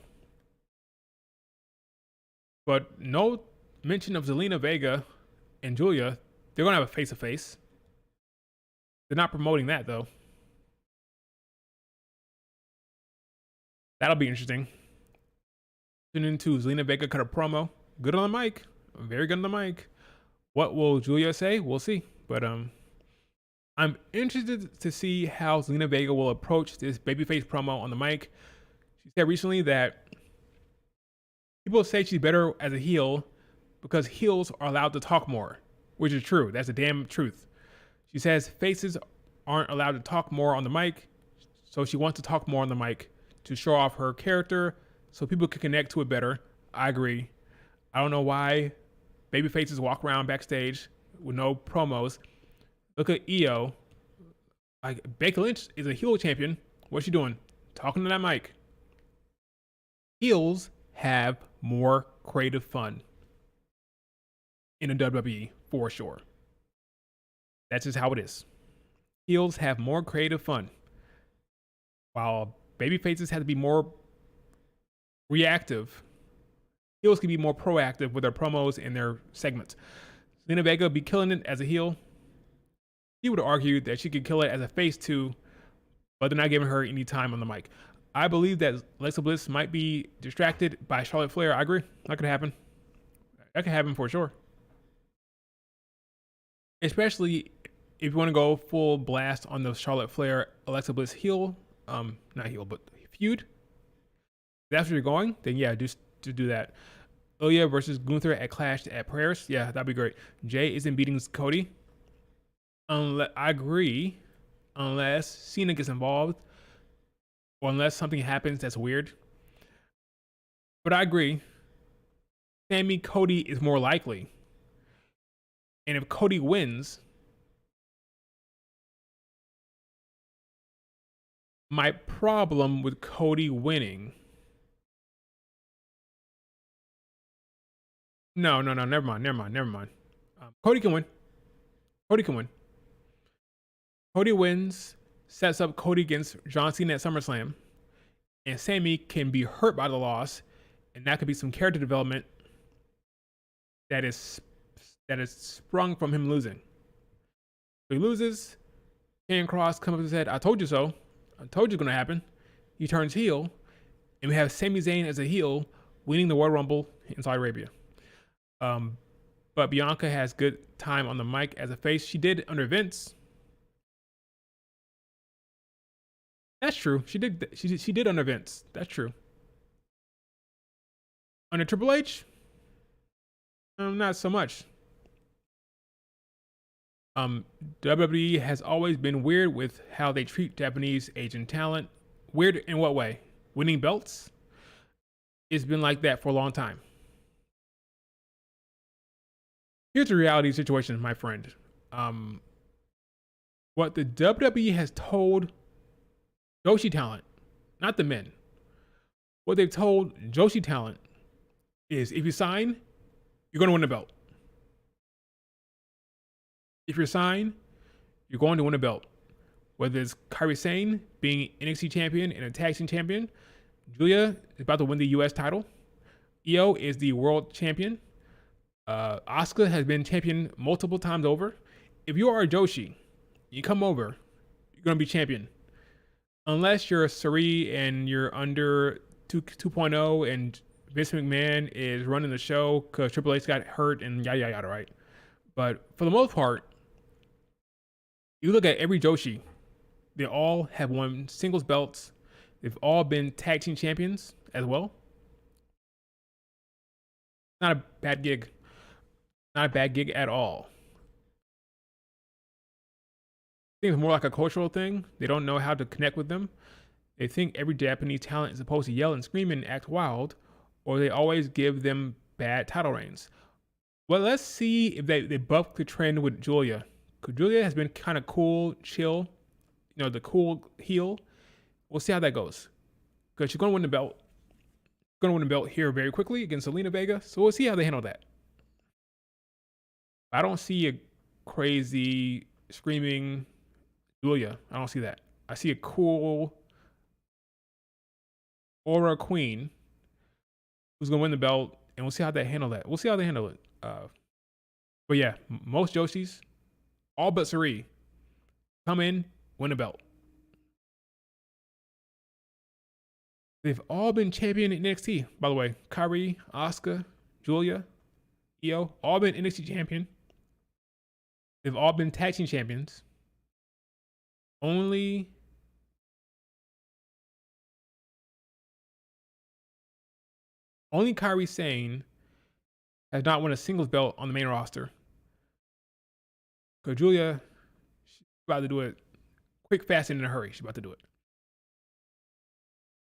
[SPEAKER 1] But no mention of Zelina Vega and Julia. They're going to have a face-to-face. They're not promoting that, though. That'll be interesting. Tune into Zelina Vega cut a promo. Good on the mic. Very good on the mic. What will Julia say? We'll see. But I'm interested to see how Zelina Vega will approach this babyface promo on the mic. She said recently that people say she's better as a heel because heels are allowed to talk more, which is true. That's the damn truth. She says faces aren't allowed to talk more on the mic, so she wants to talk more on the mic to show off her character so people can connect to it better. I agree. I don't know why baby faces walk around backstage with no promos. Look at Io. Like, Becky Lynch is a heel champion. What's she doing? Talking to that mic. Heels have more creative fun in a WWE for sure. That's just how it is. Heels have more creative fun, while baby faces have to be more reactive. Heels can be more proactive with their promos and their segments. Zelina Vega would be killing it as a heel. She would argue that she could kill it as a face too, but they're not giving her any time on the mic. I believe that Alexa Bliss might be distracted by Charlotte Flair. I agree. That could happen. That could happen for sure. Especially if you want to go full blast on the Charlotte Flair Alexa Bliss heel, not heel, but feud. If that's where you're going, then yeah, just to do that. Ilya versus Gunther at Clash at Paris. Yeah, that'd be great. Jay isn't beating Cody. I agree, unless Cena gets involved or unless something happens that's weird. But I agree. Sammy Cody is more likely. And if Cody wins, my problem with Cody winning. No, never mind. Cody can win. Cody wins, sets up Cody against John Cena at SummerSlam, and Sammy can be hurt by the loss, and that could be some character development that is sprung from him losing. So he loses, Karrion Kross comes up and said, I told you so. I told you it's going to happen. He turns heel, and we have Sami Zayn as a heel winning the Royal Rumble in Saudi Arabia. But Bianca has good time on the mic as a face. She did under Vince. That's true. She did under Vince. That's true. Under Triple H, not so much. WWE has always been weird with how they treat Japanese Asian talent. Weird in what way? Winning belts? It's been like that for a long time. Here's the reality situation, my friend. What the WWE has told Joshi talent, not the men, what they've told Joshi talent is if you sign, you're going to win the belt. If you're signed, you're going to win a belt. Whether it's Kairi Sane being NXT champion and a tag team champion, Julia is about to win the US title. Io is the world champion. Asuka has been champion multiple times over. If you are a Joshi, you come over, you're going to be champion. Unless you're Sari and you're under 2.0 and Vince McMahon is running the show because Triple H got hurt and yada, yada, yada, right? But for the most part, you look at every Joshi, they all have won singles belts. They've all been tag team champions as well. Not a bad gig. Not a bad gig at all. I think it's more like a cultural thing. They don't know how to connect with them. They think every Japanese talent is supposed to yell and scream and act wild, or they always give them bad title reigns. Well, let's see if they buck the trend with Julia. Because Julia has been kind of cool, chill, the cool heel. We'll see how that goes. Because she's going to win the belt. Going to win the belt here very quickly against Zelina Vega. So we'll see how they handle that. I don't see a crazy screaming Julia. I don't see that. I see a cool aura queen who's going to win the belt. And we'll see how they handle that. We'll see how they handle it. But yeah, most Joshis, all but Sari, come in, win a belt. They've all been champion in NXT, by the way. Kairi, Asuka, Julia, Io, all been NXT champion. They've all been tag team champions. Only Kairi Sane has not won a singles belt on the main roster. Because Julia, she's about to do it quick, fast, and in a hurry. She's about to do it.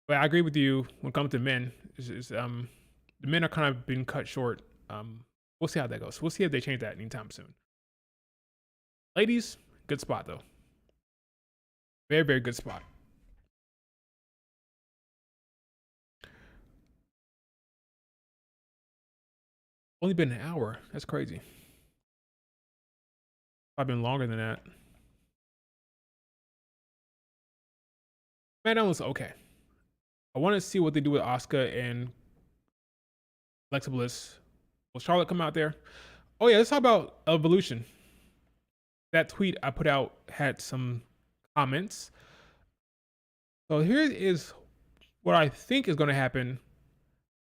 [SPEAKER 1] But I agree with you when it comes to men. The men are kind of being cut short. We'll see how that goes. We'll see if they change that anytime soon. Ladies, good spot though. Very, very good spot. Only been an hour. That's crazy. I've been longer than that. Smackdown was okay. I want to see what they do with Asuka and Alexa Bliss. Will Charlotte come out there? Oh yeah, let's talk about Evolution. That tweet I put out had some comments. So here is what I think is going to happen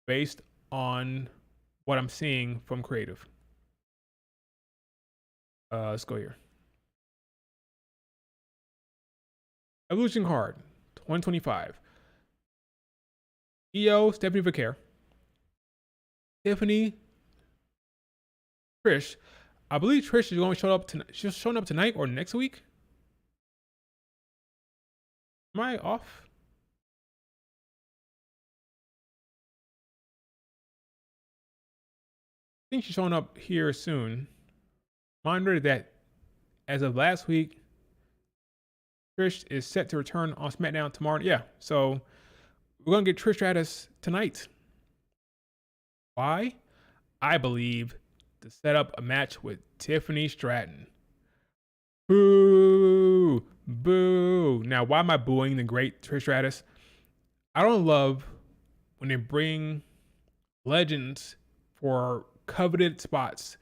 [SPEAKER 1] based on what I'm seeing from creative. Let's go here. Evolution card 2025. Io, Stephanie Vicaire, Tiffany, Trish. I believe Trish is going to show up tonight. She's showing up tonight or next week. Am I off? I think she's showing up here soon. Reminder that as of last week, Trish is set to return on SmackDown tomorrow. Yeah, so we're going to get Trish Stratus tonight. Why? I believe to set up a match with Tiffany Stratton. Boo! Boo! Now, why am I booing the great Trish Stratus? I don't love when they bring legends for coveted spots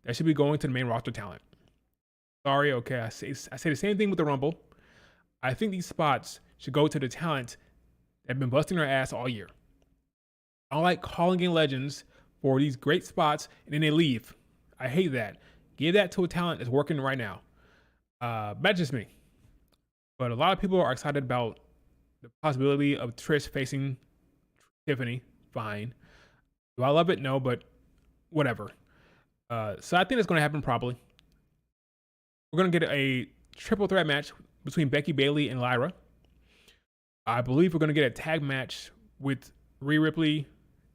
[SPEAKER 1] that should be going to the main roster talent. Sorry, okay, I say the same thing with the Rumble. I think these spots should go to the talent that have been busting their ass all year. I don't like calling in legends for these great spots and then they leave. I hate that. Give that to a talent that's working right now. That's just me. But a lot of people are excited about the possibility of Trish facing Tiffany. Fine. Do I love it? No, but whatever. So I think it's going to happen probably. We're going to get a triple threat match between Becky Bayley and Lyra. I believe we're going to get a tag match with Rhea Ripley,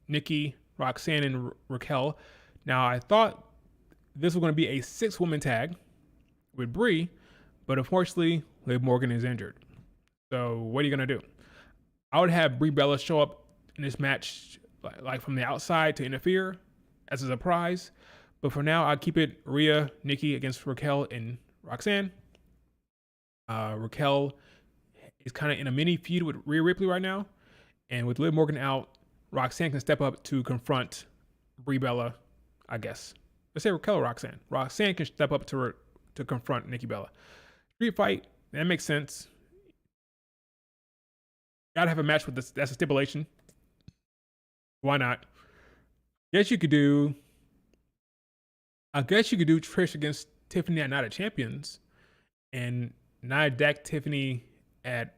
[SPEAKER 1] Nikki, Roxanne, and Raquel. Now, I thought this was going to be a 6-woman tag with Brie, but unfortunately, Liv Morgan is injured. So what are you going to do? I would have Brie Bella show up in this match like from the outside to interfere as a surprise. But for now, I'll keep it Rhea, Nikki against Raquel and Roxanne. Raquel is kind of in a mini feud with Rhea Ripley right now. And with Liv Morgan out, Roxanne can step up to confront Brie Bella, I guess. Let's say Raquel or Roxanne. Roxanne can step up to confront Nikki Bella. Street fight, that makes sense. Gotta have a match with this. That's a stipulation. Why not? I guess you could do Trish against Tiffany at Night of Champions, and Nia deck Tiffany at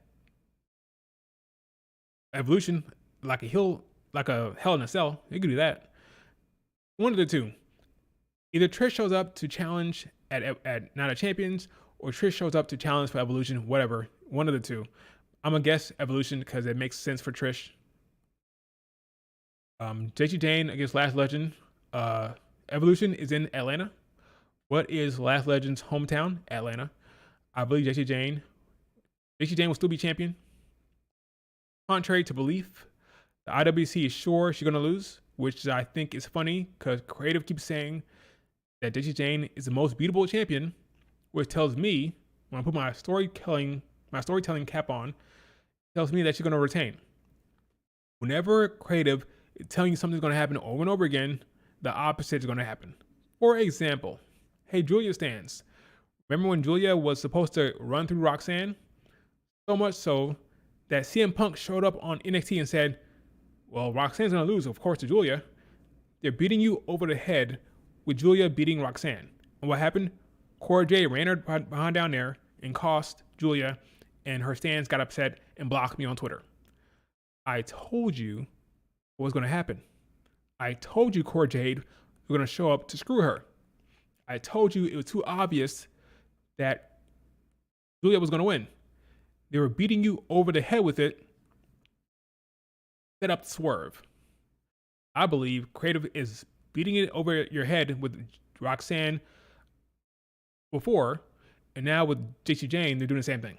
[SPEAKER 1] Evolution like a Hell in a Cell. You could do that. One of the two. Either Trish shows up to challenge at Night of Champions, or Trish shows up to challenge for Evolution. Whatever. One of the two. I'm gonna guess Evolution because it makes sense for Trish. JC Jane against Last Legend. Evolution is in Atlanta. What is Last Legend's hometown? Atlanta. I believe JC Jane will still be champion. Contrary to belief, the IWC is sure she's gonna lose, which I think is funny because creative keeps saying that JC Jane is the most beatable champion, which tells me when I put my storytelling cap on, tells me that she's gonna retain. Whenever creative is telling you something's gonna happen over and over again, the opposite is gonna happen. For example, hey, Julia stands. Remember when Julia was supposed to run through Roxanne? So much so that CM Punk showed up on NXT and said, well, Roxanne's gonna lose, of course, to Julia. They're beating you over the head with Julia beating Roxanne. And what happened? Cora Jade ran her behind down there and cost Julia, and her stands got upset and blocked me on Twitter. I told you what was gonna happen. I told you Cora Jade was gonna show up to screw her. I told you it was too obvious that Julia was gonna win. They were beating you over the head with it. Set up the swerve. I believe creative is beating it over your head with Roxanne before, and now with JC Jane, they're doing the same thing.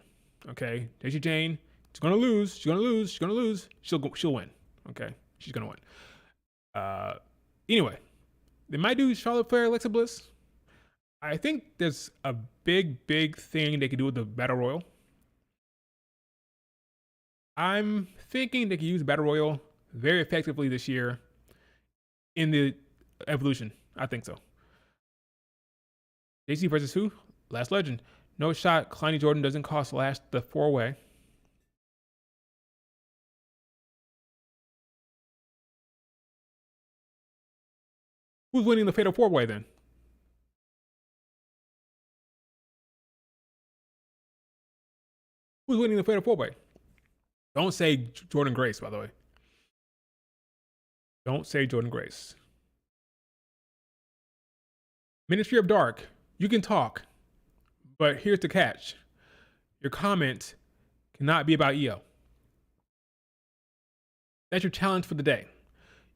[SPEAKER 1] Okay, JC Jane, she's gonna lose. She'll win. Okay, she's gonna win. Anyway, they might do Charlotte Flair, Alexa Bliss. I think there's a big thing they could do with the Battle Royal. I'm thinking they could use Battle Royal very effectively this year in the Evolution. I think so. JC versus who? Last Legend. No shot. Kleiny Jordan doesn't cost Lash the 4-way. Who's winning the Fatal 4-way then? Who's winning the Fatal 4-way? Don't say Jordan Grace, by the way. Don't say Jordan Grace. Ministry of Dark, you can talk, but here's the catch. Your comment cannot be about EO. That's your challenge for the day.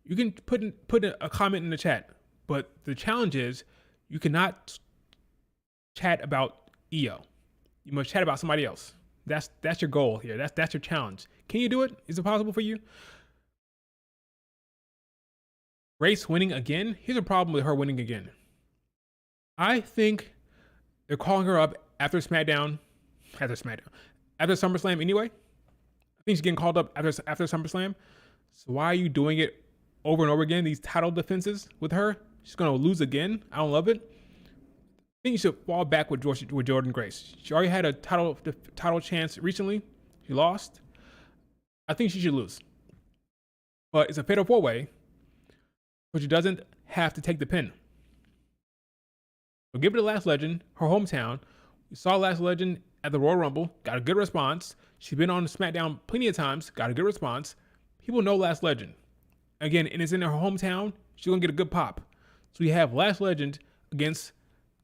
[SPEAKER 1] You can put a comment in the chat, but the challenge is you cannot chat about EO. You must chat about somebody else. That's your goal here. That's your challenge. Can you do it? Is it possible for you? Grace winning again? Here's a problem with her winning again. I think they're calling her up after SmackDown. After SummerSlam anyway. I think she's getting called up after SummerSlam. So why are you doing it over and over again? These title defenses with her? She's gonna lose again. I don't love it. I think you should fall back with Jordan Grace. She already had a title chance recently. She lost. I think she should lose. But it's a fatal 4-way, but she doesn't have to take the pin. So give it to Last Legend, her hometown. We saw Last Legend at the Royal Rumble, got a good response. She's been on SmackDown plenty of times, got a good response. People know Last Legend. Again, and it's in her hometown, she's gonna get a good pop. So you have Last Legend against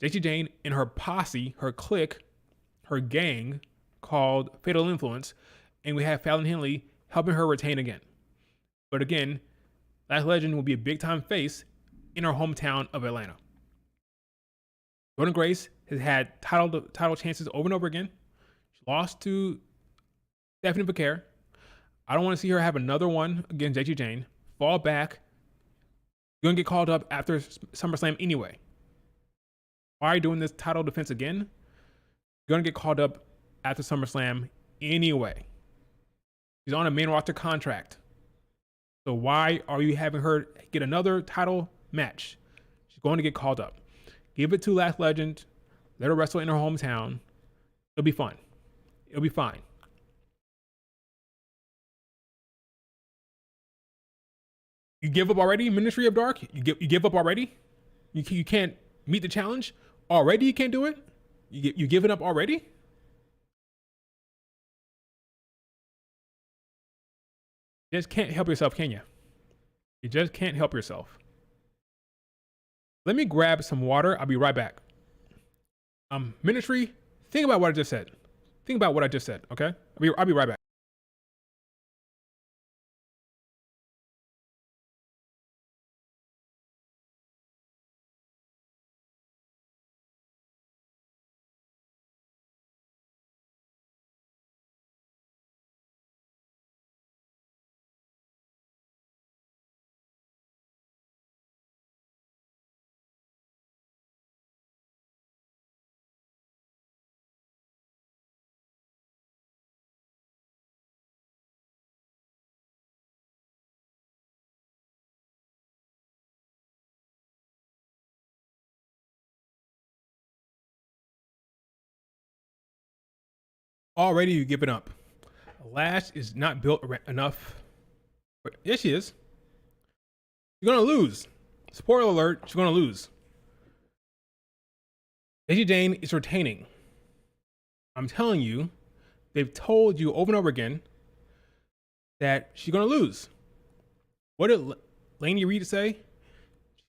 [SPEAKER 1] JC Jane and her posse, her clique, her gang called Fatal Influence, and we have Fallon Henley helping her retain again. But again, Last Legend will be a big time face in her hometown of Atlanta. Jordan Grace has had title chances over and over again. She lost to Stephanie Becerra. I don't want to see her have another one against JC Jane. fall back. You're gonna get called up after SummerSlam anyway. Why are you doing this title defense again? You're gonna get called up after SummerSlam anyway. She's on a main roster contract. So why are you having her get another title match? She's going to get called up. Give it to Last Legend. Let her wrestle in her hometown. It'll be fun. It'll be fine. You give up already, Ministry of Dark? You give up already? You can't meet the challenge? Already you can't do it? You giving up already? You just can't help yourself, can you? You just can't help yourself. Let me grab some water. I'll be right back. Ministry, think about what I just said. Think about what I just said, okay? I'll be right back. Already you giving up. Lash is not built enough. Yes, she is. You're gonna lose. Spoiler alert, she's gonna lose. Lacey Jane is retaining. I'm telling you, they've told you over and over again that she's gonna lose. What did Laney Reed say?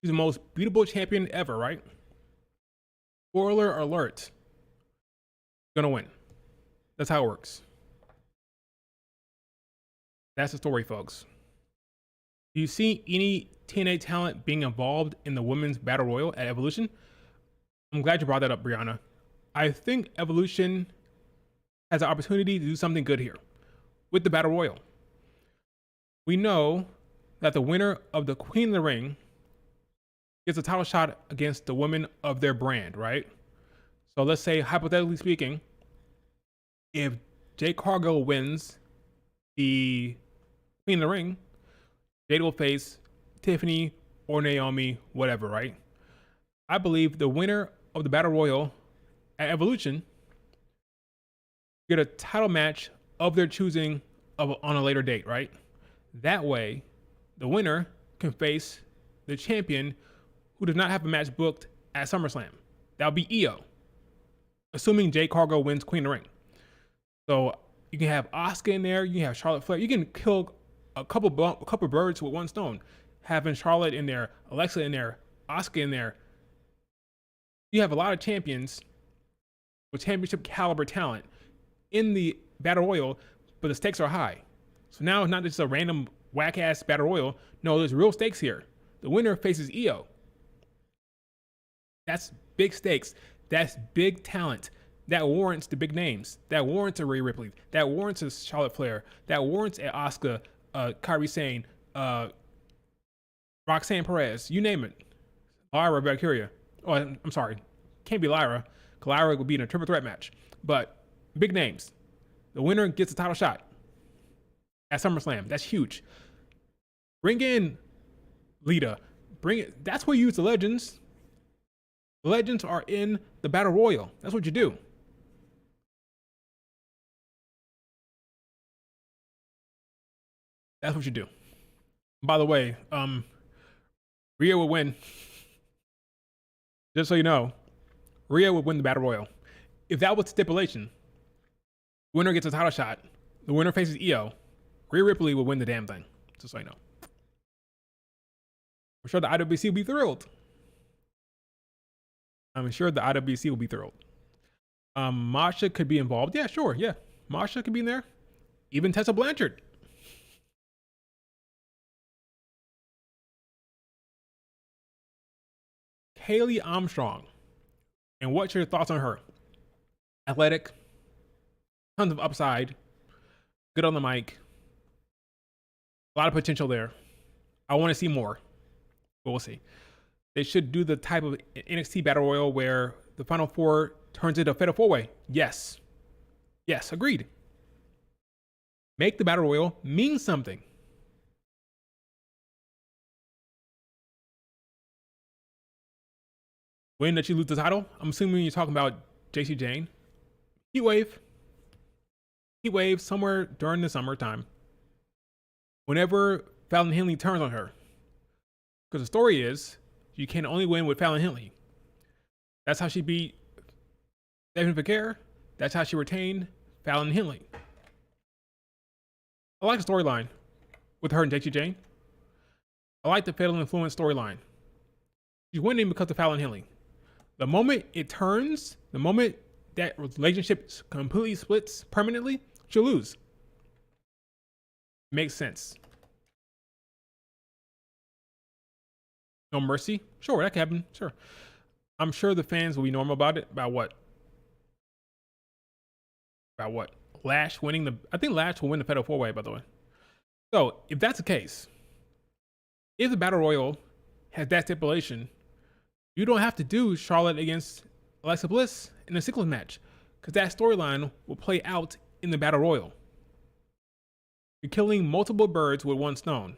[SPEAKER 1] She's the most beatable champion ever, right? Spoiler alert. Gonna win. That's how it works. That's the story, folks. Do you see any TNA talent being involved in the women's battle royal at Evolution? I'm glad you brought that up, Brianna. I think Evolution has an opportunity to do something good here with the battle royal. We know that the winner of the Queen of the Ring gets a title shot against the women of their brand, right? So let's say, hypothetically speaking, if Jade Cargill wins the Queen of the Ring, Jade will face Tiffany or Naomi, whatever, right? I believe the winner of the Battle Royal at Evolution get a title match of their choosing on a later date, right? That way, the winner can face the champion who does not have a match booked at SummerSlam. That would be Io, assuming Jade Cargill wins Queen of the Ring. So you can have Asuka in there, you can have Charlotte Flair. You can kill a couple birds with one stone. Having Charlotte in there, Alexa in there, Asuka in there. You have a lot of champions with championship caliber talent in the Battle Royal, but the stakes are high. So now it's not just a random whack-ass Battle Royal. No, there's real stakes here. The winner faces Io. That's big stakes. That's big talent. That warrants the big names. That warrants a Rhea Ripley. That warrants a Charlotte Flair. That warrants a Asuka, Kairi Sane, Roxanne Perez. You name it. Lyra Valkyria. Oh, I'm sorry. Can't be Lyra. Lyra would be in a triple threat match. But big names. The winner gets a title shot at SummerSlam. That's huge. Bring in Lita. Bring it. That's where you use the legends. The legends are in the Battle Royal. That's what you do. That's what you do. By the way, Rhea would win. Just so you know, Rhea would win the Battle Royal. If that was the stipulation, winner gets a title shot, the winner faces Io, Rhea Ripley would win the damn thing. Just so you know. I'm sure the IWC will be thrilled. I'm sure the IWC will be thrilled. Masha could be involved. Yeah, sure. Yeah. Masha could be in there. Even Tessa Blanchard. Haley Armstrong. And what's your thoughts on her? Athletic, tons of upside, good on the mic, a lot of potential there. I want to see more, but we'll see. They should do the type of NXT Battle Royal where the Final Four turns into a Fatal 4-Way. Yes. Yes, agreed. Make the Battle Royal mean something. When that you lose the title, I'm assuming you're talking about JC Jane. Heat Wave somewhere during the summertime. Whenever Fallon Henley turns on her. Because the story is, you can only win with Fallon Henley. That's how she beat Devin Vicaire. That's how she retained Fallon Henley. I like the storyline with her and JC Jane. I like the Fatal Influence storyline. She's winning because of Fallon Henley. The moment it turns, the moment that relationship completely splits permanently, she'll lose. Makes sense. No mercy? Sure, that can happen. Sure. I'm sure the fans will be normal about it. About what? About what? Lash winning the... I think Lash will win the Fatal 4-Way, by the way. So, if that's the case, if the Battle Royal has that stipulation, you don't have to do Charlotte against Alexa Bliss in a singles match, because that storyline will play out in the Battle Royal. You're killing multiple birds with one stone.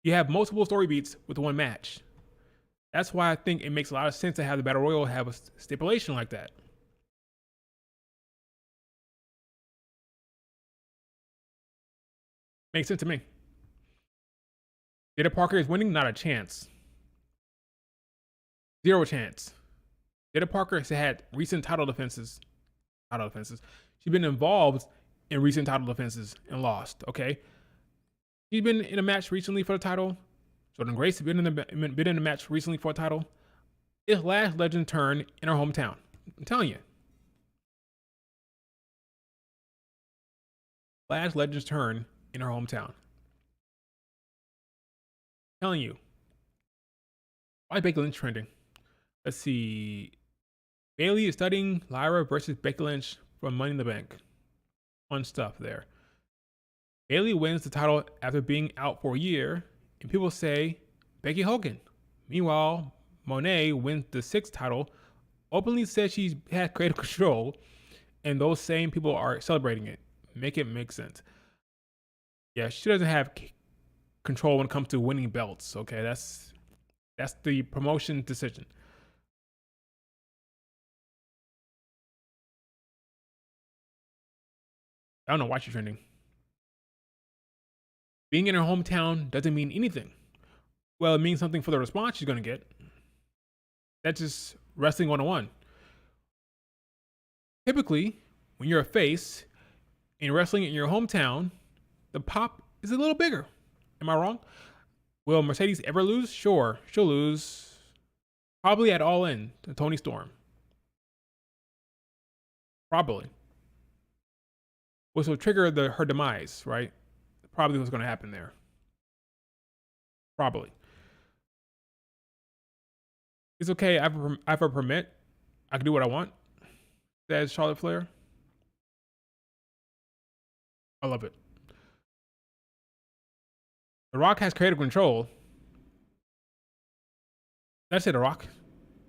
[SPEAKER 1] You have multiple story beats with one match. That's why I think it makes a lot of sense to have the Battle Royal have a stipulation like that. Makes sense to me. Jada Parker is winning? Not a chance. Zero chance. Jada Parker has had recent title defenses. She's been involved in recent title defenses and lost, okay? She's been in a match recently for the title. Jordan Grace has been in a match recently for a title. It's Lash Legend's turn in her hometown. I'm telling you. Lash Legend's turn in her hometown. I'm telling you. Why is Becky Lynch trending? Let's see. Bayley is studying Lyra versus Becky Lynch from Money in the Bank. Fun stuff there. Bayley wins the title after being out for a year, and people say Becky Hogan. Meanwhile, Moné wins the 6th title, openly says she's had creative control, and those same people are celebrating it. Make it make sense. Yeah, she doesn't have control when it comes to winning belts. Okay, that's the promotion decision. I don't know why she's trending. Being in her hometown doesn't mean anything. Well, it means something for the response she's going to get. That's just wrestling 101. Typically, when you're a face and you're wrestling in your hometown, the pop is a little bigger. Am I wrong? Will Mercedes ever lose? Sure, she'll lose. Probably at All In to Toni Storm. Probably. Which will trigger her demise, right? Probably what's going to happen there. Probably. It's okay. I have a permit. I can do what I want. Says Charlotte Flair. I love it. The Rock has creative control. That's it, The Rock.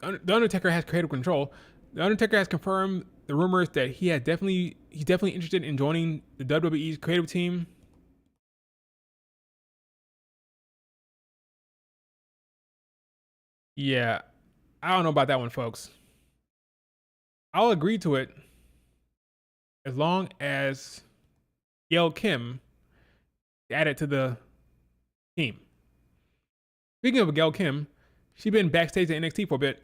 [SPEAKER 1] The Undertaker has creative control. The Undertaker has confirmed the rumors that he's definitely interested in joining the WWE's creative team. Yeah, I don't know about that one, folks. I'll agree to it as long as Gail Kim added to the team. Speaking of Gail Kim, she's been backstage at NXT for a bit,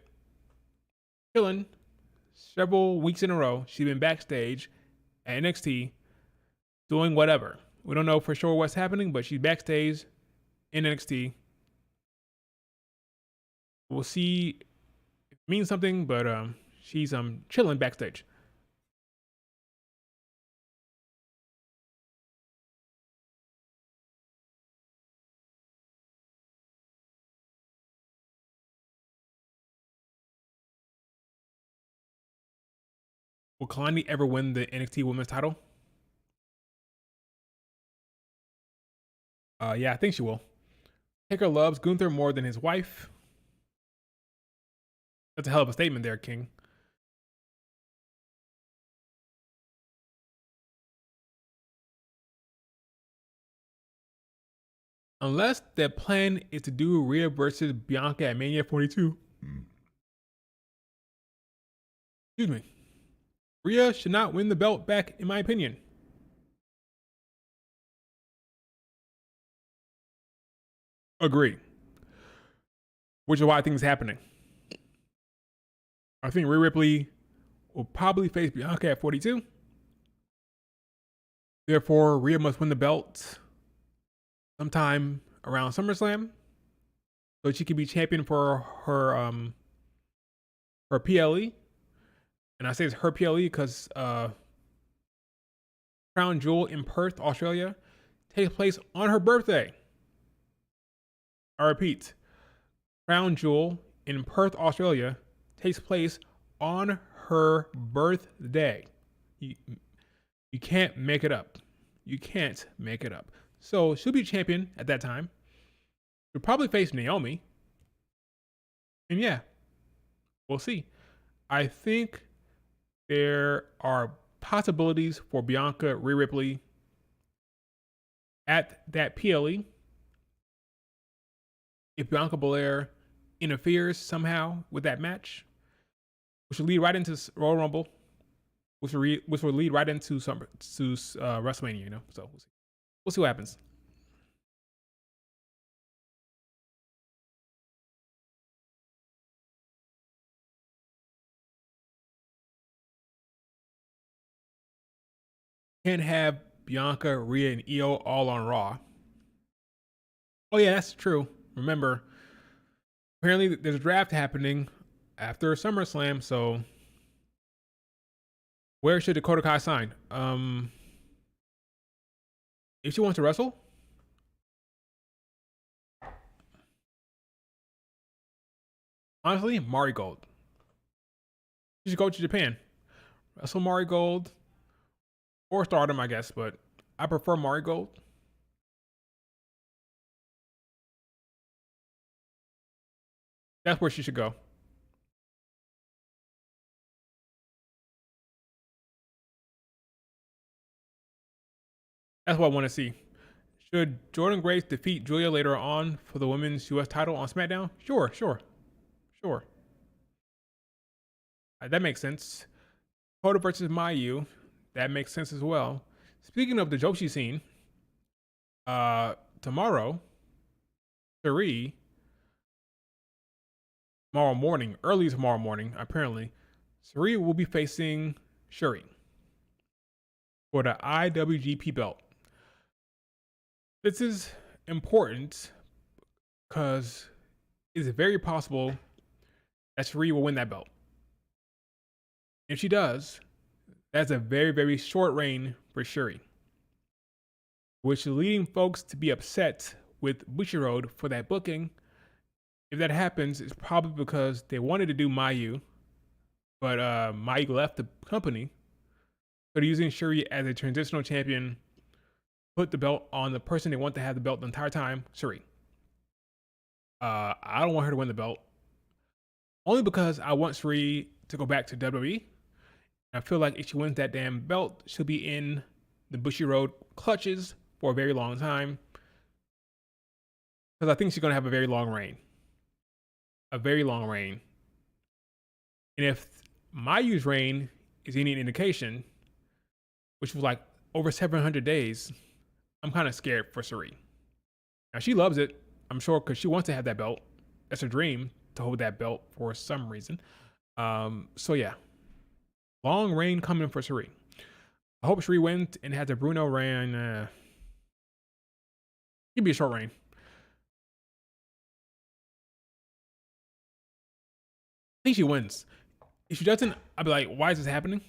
[SPEAKER 1] chilling. Several weeks in a row, she's been backstage at NXT doing whatever. We don't know for sure what's happening, but she's backstage in NXT. We'll see if it means something, but she's chilling backstage. Will Kalani ever win the NXT Women's title? Yeah, I think she will. Taker loves Gunther more than his wife. That's a hell of a statement there, King. Unless their plan is to do Rhea versus Bianca at Mania 42. Excuse me. Rhea should not win the belt back, in my opinion. Agree. Which is why I think it's happening. I think Rhea Ripley will probably face Bianca at 42. Therefore, Rhea must win the belt sometime around SummerSlam so she can be champion for her PLE. And I say it's her PLE because Crown Jewel in Perth, Australia takes place on her birthday. I repeat, Crown Jewel in Perth, Australia takes place on her birthday. You can't make it up. You can't make it up. So she'll be champion at that time. She'll probably face Naomi. And yeah, we'll see. I think there are possibilities for Bianca Rhea Ripley at that PLE. If Bianca Belair interferes somehow with that match, which will lead right into Royal Rumble, which will lead right into WrestleMania, you know. So we'll see what happens. Can't have Bianca, Rhea, and Io all on Raw. Oh yeah, that's true. Remember, apparently there's a draft happening after SummerSlam, so where should Dakota Kai sign? If she wants to wrestle, honestly, Mari Gold. She should go to Japan, wrestle Mari Gold, or Stardom, I guess, but I prefer Mari Gold. That's where she should go. That's what I want to see. Should Jordan Grace defeat Julia later on for the women's US title on SmackDown? Sure. That makes sense. Hoda versus Mayu. That makes sense as well. Speaking of the Joshi scene, tomorrow, early tomorrow morning, apparently, Sari will be facing Shuri for the IWGP belt. This is important because it's very possible that Shuri will win that belt. If she does, that's a very, very short reign for Shuri, which is leading folks to be upset with Bushiroad for that booking. If that happens, it's probably because they wanted to do Mayu, but Mayu left the company. So they're using Shuri as a transitional champion, put the belt on the person they want to have the belt the entire time, Shuri. I don't want her to win the belt, only because I want Shuri to go back to WWE. I feel like if she wins that damn belt, she'll be in the Bushiroad clutches for a very long time. Because I think she's going to have a very long reign. And if Mayu's reign is any indication, which was like over 700 days, I'm kind of scared for Sari. Now, she loves it, I'm sure, because she wants to have that belt. That's her dream, to hold that belt for some reason. So, yeah. Long reign coming for Sari. I hope Sari wins and has a Bruno reign. It'd be a short reign. I think she wins. If she doesn't, I'll be like, why is this happening?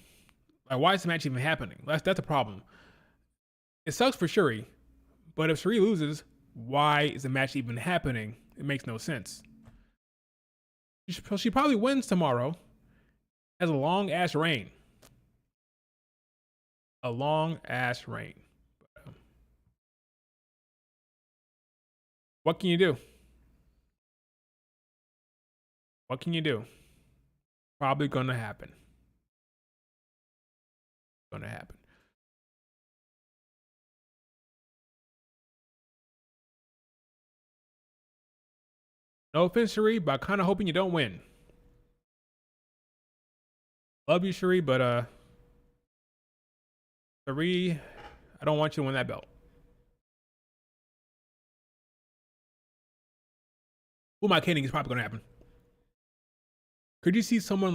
[SPEAKER 1] Like, why is the match even happening? That's a problem. It sucks for Shuri, but if Shuri loses, why is the match even happening? It makes no sense. She probably wins tomorrow. Has a long ass reign. What can you do? What can you do? Probably gonna happen. Gonna happen. No offense, Cherie, but I'm kind of hoping you don't win. Love you, Cherie, but Cherie, I don't want you to win that belt. Who am I kidding? It's probably gonna happen. Could you see someone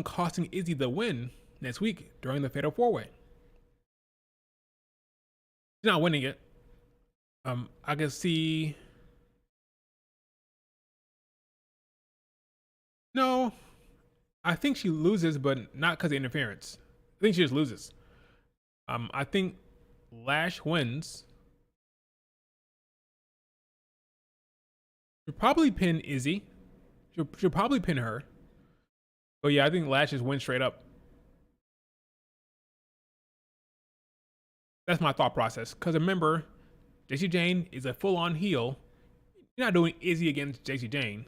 [SPEAKER 1] costing Izzy the win next week during the Fatal 4-Way? She's not winning it. I can see. No, I think she loses, but not because of interference. I think she just loses. I think Lash wins. She'll probably pin Izzy. She'll probably pin her. But yeah, I think Lash just wins straight up. That's my thought process. Because remember, Jacy Jayne is a full-on heel. You're not doing Izzy against Jacy Jayne.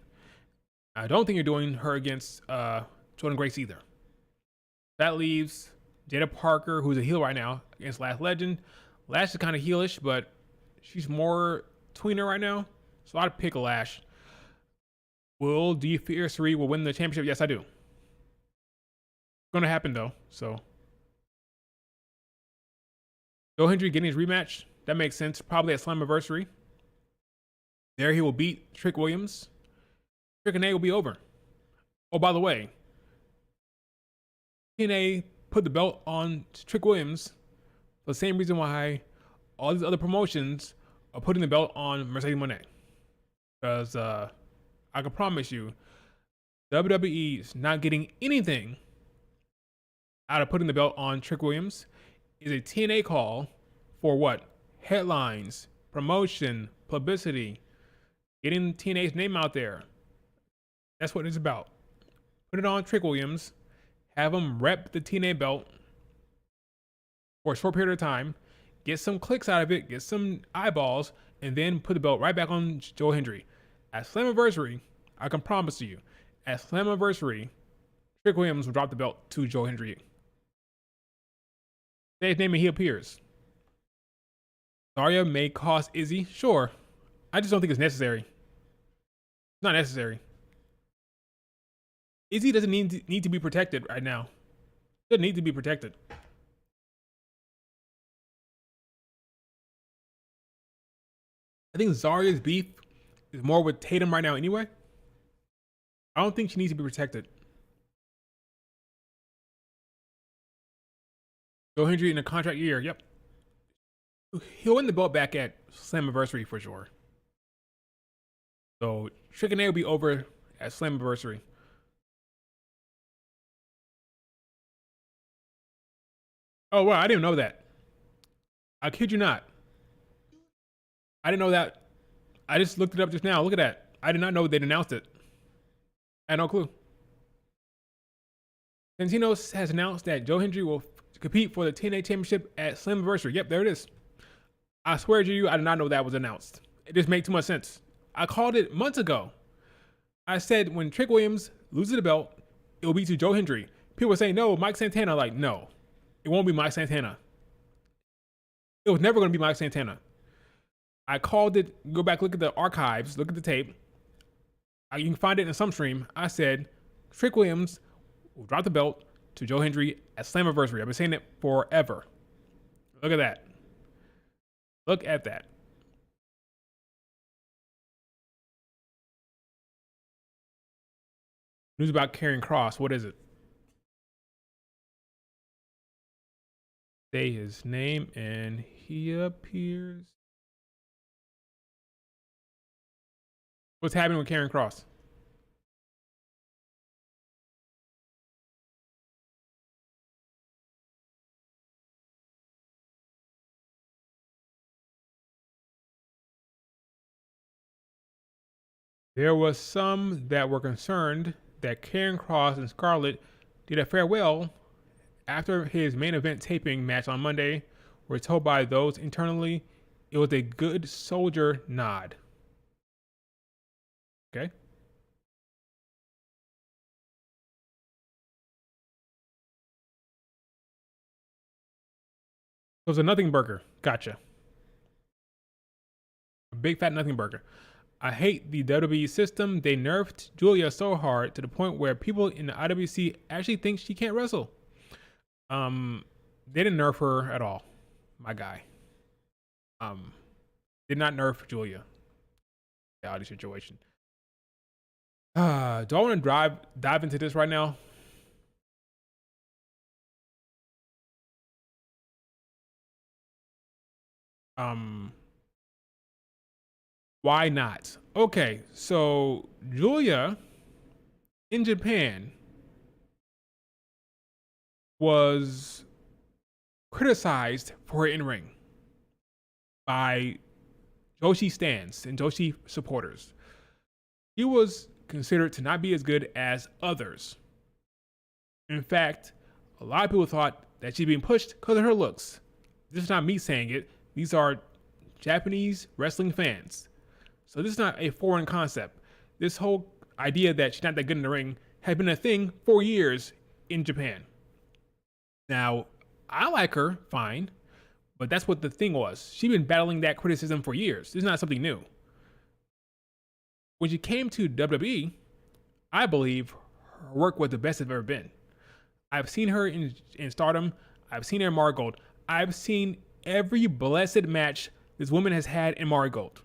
[SPEAKER 1] I don't think you're doing her against Jordan Grace either. That leaves Jada Parker, who's a heel right now, against Lash Legend. Lash is kind of heelish, but she's more tweener right now. So I'd pick Lash. Do you fear Cherie will win the championship? Yes, I do. Gonna happen though, so. Joe Hendry getting his rematch. That makes sense. Probably at Slammiversary. There he will beat Trick Williams. Trick and A will be over. Oh, by the way, TNA put the belt on Trick Williams for the same reason why all these other promotions are putting the belt on Mercedes Moné. Because I can promise you, WWE is not getting anything out of putting the belt on Trick Williams. Is a TNA call for what? Headlines, promotion, publicity, getting TNA's name out there. That's what it's about. Put it on Trick Williams, have him rep the TNA belt for a short period of time, get some clicks out of it, get some eyeballs, and then put the belt right back on Joe Hendry. At Slammiversary, I can promise you, at Slammiversary, Trick Williams will drop the belt to Joe Hendry. Say his name and he appears. Zarya may cost Izzy, sure. I just don't think it's necessary. It's not necessary. Izzy doesn't need to be protected right now. Doesn't need to be protected. I think Zarya's beef is more with Tatum right now anyway. I don't think she needs to be protected. Joe Hendry in a contract year, yep. He'll win the belt back at Slammiversary for sure. So Trick and A will be over at Slammiversary. Oh wow, I didn't know that. I kid you not. I didn't know that. I just looked it up just now. Look at that. I did not know they'd announced it. I had no clue. Santino has announced that Joe Hendry will compete for the TNA Championship at Slammiversary. Yep, there it is. I swear to you, I did not know that was announced. It just made too much sense. I called it months ago. I said when Trick Williams loses the belt, it will be to Joe Hendry. People were saying, no, Mike Santana. Like, no, it won't be Mike Santana. It was never going to be Mike Santana. I called it, go back, look at the archives, look at the tape. You can find it in some stream. I said, Trick Williams will drop the belt to Joe Hendry at Slammiversary. I've been saying it forever. Look at that. Look at that. News about Karrion Kross. What is it? Say his name and he appears. What's happening with Karrion Kross? There was some that were concerned that Karrion Kross and Scarlett did a farewell after his main event taping match on Monday. We're told by those internally it was a good soldier nod. Okay. it's a nothing burger. Gotcha. A big fat nothing burger. I hate the WWE system. They nerfed Julia so hard to the point where people in the IWC actually think she can't wrestle. They didn't nerf her at all, my guy. Did not nerf Julia. The Audi situation. Do I want to dive into this right now? Why not? Okay, so Julia in Japan was criticized for her in-ring by Joshi stans and Joshi supporters. She was considered to not be as good as others. In fact, a lot of people thought that she'd being pushed because of her looks. This is not me saying it. These are Japanese wrestling fans. So this is not a foreign concept. This whole idea that she's not that good in the ring had been a thing for years in Japan. Now, I like her, fine, but that's what the thing was. She'd been battling that criticism for years. This is not something new. When she came to WWE, I believe her work was the best it's ever been. I've seen her in Stardom. I've seen her in Marigold. I've seen every blessed match this woman has had in Marigold.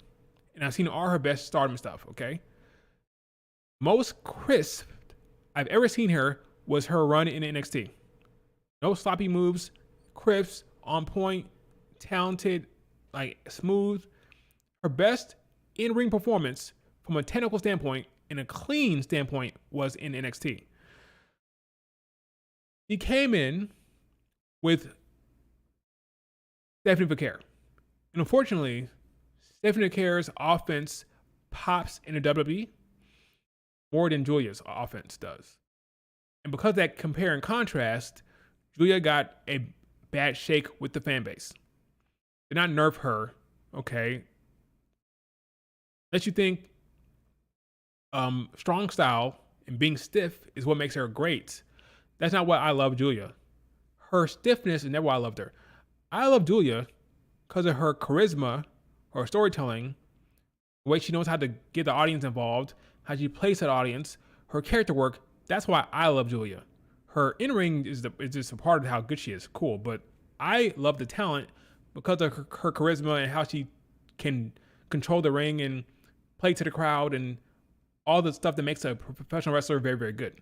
[SPEAKER 1] And I've seen all her best Stardom stuff, okay? Most crisp I've ever seen her was her run in NXT. No sloppy moves, crisp, on point, talented, like smooth. Her best in-ring performance from a technical standpoint and a clean standpoint was in NXT. He came in with Stephanie Vaquer. And unfortunately, Stephanie Vaquer's offense pops in the WWE more than Julia's offense does. And because of that compare and contrast, Julia got a bad shake with the fan base. Did not nerf her, okay? Let you think strong style and being stiff is what makes her great. That's not what I love Julia. Her stiffness is never why I loved her. I love Julia because of her charisma, her storytelling, the way she knows how to get the audience involved, how she plays that audience, her character work. That's why I love Julia. Her in-ring is just a part of how good she is. Cool. But I love the talent because of her charisma and how she can control the ring and play to the crowd and all the stuff that makes a professional wrestler very, very good.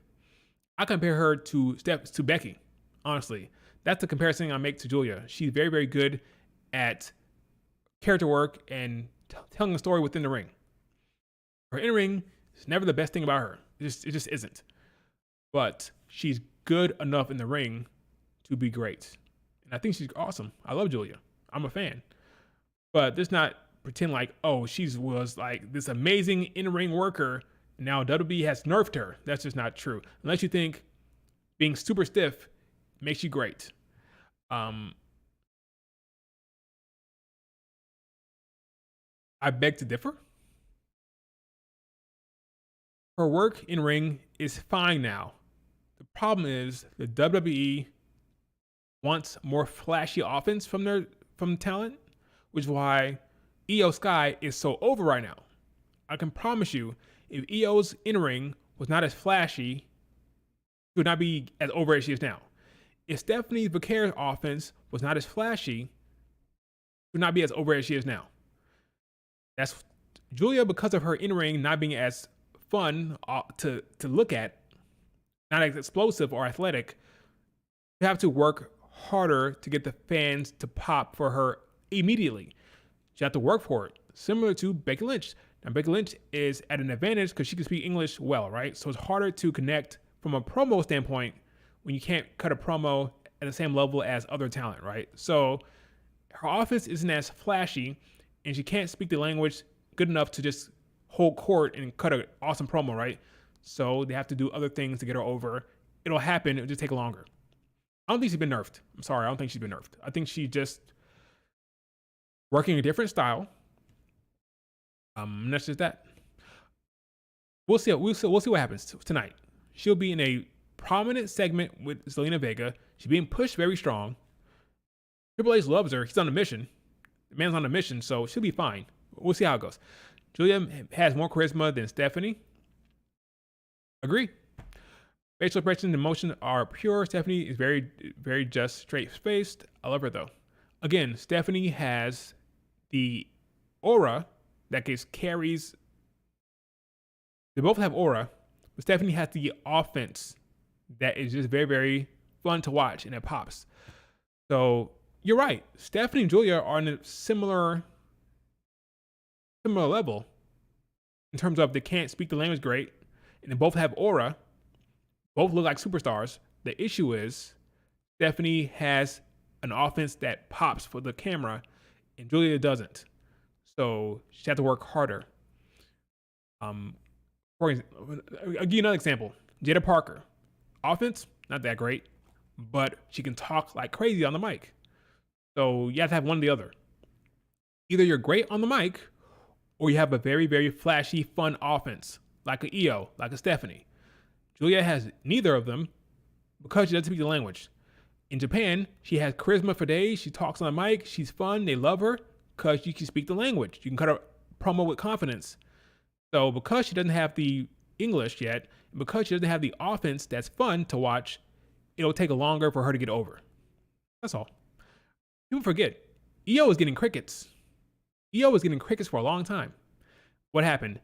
[SPEAKER 1] I compare her to Becky, honestly. That's the comparison I make to Julia. She's very, very good at character work and telling a story within the ring. Her in-ring is never the best thing about her. It just isn't. But she's good enough in the ring to be great. And I think she's awesome. I love Julia. I'm a fan. But let's not pretend like, oh, she was like this amazing in-ring worker. Now WWE has nerfed her. That's just not true. Unless you think being super stiff makes you great. I beg to differ. Her work in ring is fine now. The problem is the WWE wants more flashy offense from talent, which is why Io Sky is so over right now. I can promise you, if Io's in-ring was not as flashy, she would not be as over as she is now. If Stephanie Vaquer's offense was not as flashy, she would not be as over as she is now. That's Julia, because of her in-ring not being as fun to look at, not as explosive or athletic, you have to work harder to get the fans to pop for her immediately. You have to work for it, similar to Becky Lynch. Now, Becky Lynch is at an advantage because she can speak English well, right? So it's harder to connect from a promo standpoint when you can't cut a promo at the same level as other talent, right? So her offense isn't as flashy, and she can't speak the language good enough to just hold court and cut an awesome promo, right? So they have to do other things to get her over. It'll happen. It'll just take longer. I don't think she's been nerfed. I'm sorry. I don't think she's been nerfed. I think she's just working a different style. That's just that. We'll see what happens tonight. She'll be in a prominent segment with Zelina Vega. She's being pushed very strong. Triple H loves her. He's on a mission. The man's on a mission, so she'll be fine. We'll see how it goes. Julia has more charisma than Stephanie. Agree. Facial expressions and emotion are pure. Stephanie is very, very just, straight-faced. I love her, though. Again, Stephanie has the aura that carries. They both have aura, but Stephanie has the offense that is just very, very fun to watch, and it pops. So you're right. Stephanie and Julia are on a similar level in terms of they can't speak the language great, and they both have aura. Both look like superstars. The issue is Stephanie has an offense that pops for the camera, and Julia doesn't. So she has to work harder. For example, I'll give you another example. Jada Parker. Offense, not that great, but she can talk like crazy on the mic. So you have to have one or the other. Either you're great on the mic, or you have a very, very flashy, fun offense, like a Io, like a Stephanie. Julia has neither of them because she doesn't speak the language. In Japan, she has charisma for days. She talks on the mic. She's fun. They love her because she can speak the language. You can cut a promo with confidence. So because she doesn't have the English yet, and because she doesn't have the offense that's fun to watch, it'll take longer for her to get over. That's all. People forget, Io was getting crickets. Io was getting crickets for a long time. What happened?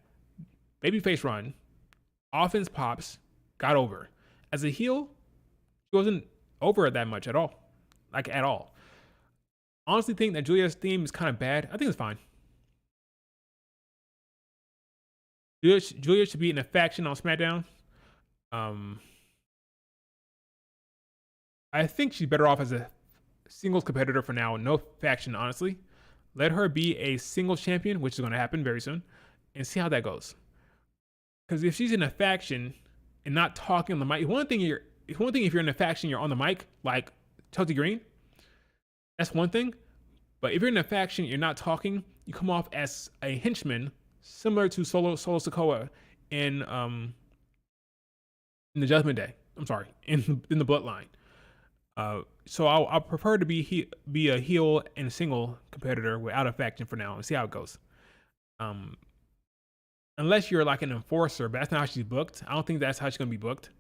[SPEAKER 1] Babyface run, offense pops, got over. As a heel, she wasn't over that much at all. Like, at all. Honestly think that Julia's theme is kind of bad. I think it's fine. Julia should be in a faction on Smackdown. I think she's better off as a singles competitor for now. No faction, honestly. Let her be a singles champion, which is going to happen very soon, and see how that goes. Because if she's in a faction and not talking on the mic, it's one thing if you're in a faction, you're on the mic, like Chelsea Green. That's one thing. But if you're in a faction, you're not talking, you come off as a henchman, similar to Solo Sikoa in the Judgment Day. I'm sorry, in the Bloodline. So I'll prefer to be a heel and a single competitor without a faction for now and see how it goes. Unless you're like an enforcer, but that's not how she's booked. I don't think that's how she's gonna be booked.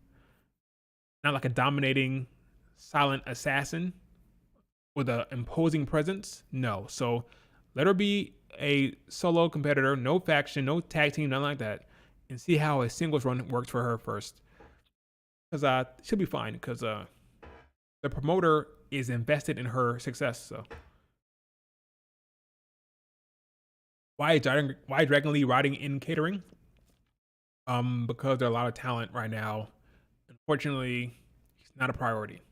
[SPEAKER 1] Not like a dominating, silent assassin with an imposing presence. No. So let her be a solo competitor, no faction, no tag team, nothing like that, and see how a singles run works for her first. Because she'll be fine. Because the promoter is invested in her success. So why Dragon Lee riding in catering? Because there are a lot of talent right now. Unfortunately, it's not a priority.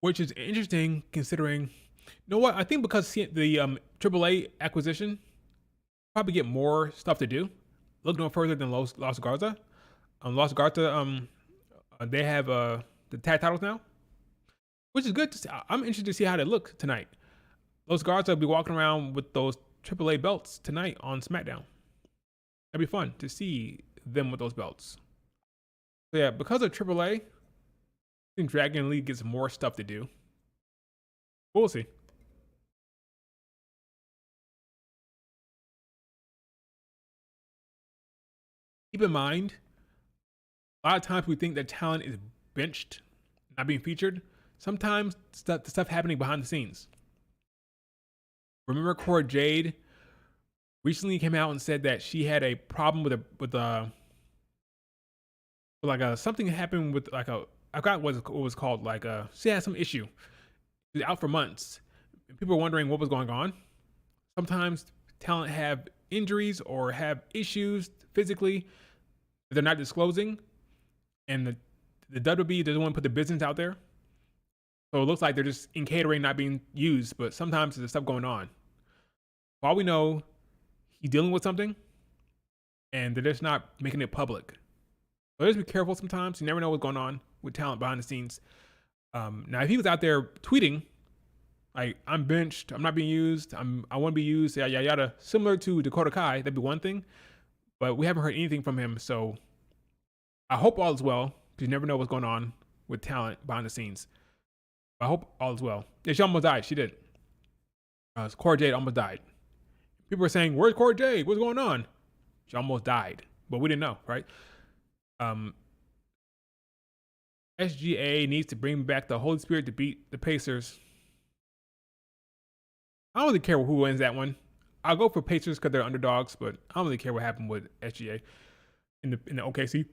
[SPEAKER 1] Which is interesting considering, you know what? I think because the AAA acquisition probably get more stuff to do. Look no further than Los Garza. Los Garza, they have the tag titles now, which is good to see. I'm interested to see how they look tonight. Los Garza will be walking around with those AAA belts tonight on SmackDown. That'd be fun to see them with those belts. So yeah, because of AAA, I think Dragon Lee gets more stuff to do. We'll see. Keep in mind, a lot of times we think that talent is benched, not being featured. Sometimes the stuff happening behind the scenes. Remember Cora Jade recently came out and said that she had a problem with something happened with I forgot what it was called. She had some issue. She was out for months. People were wondering what was going on. Sometimes talent have injuries or have issues physically that they're not disclosing, and the WWE doesn't want to put the business out there. So it looks like they're just in catering, not being used, but sometimes there's stuff going on. For all we know, he's dealing with something, and they're just not making it public. So just be careful sometimes. You never know what's going on with talent behind the scenes. Now, if he was out there tweeting, like, I'm benched, I'm not being used, I want to be used, yada, yada, similar to Dakota Kai, that'd be one thing. But we haven't heard anything from him, so I hope all is well, because you never know what's going on with talent behind the scenes. I hope all is well. Yeah, she almost died. She did. Cora Jade almost died. People were saying, "Where's Cora Jade? What's going on?" She almost died, but we didn't know, right? Um, SGA needs to bring back the Holy Spirit to beat the Pacers. I don't really care who wins that one. I'll go for Pacers because they're underdogs, but I don't really care what happened with SGA in the OKC.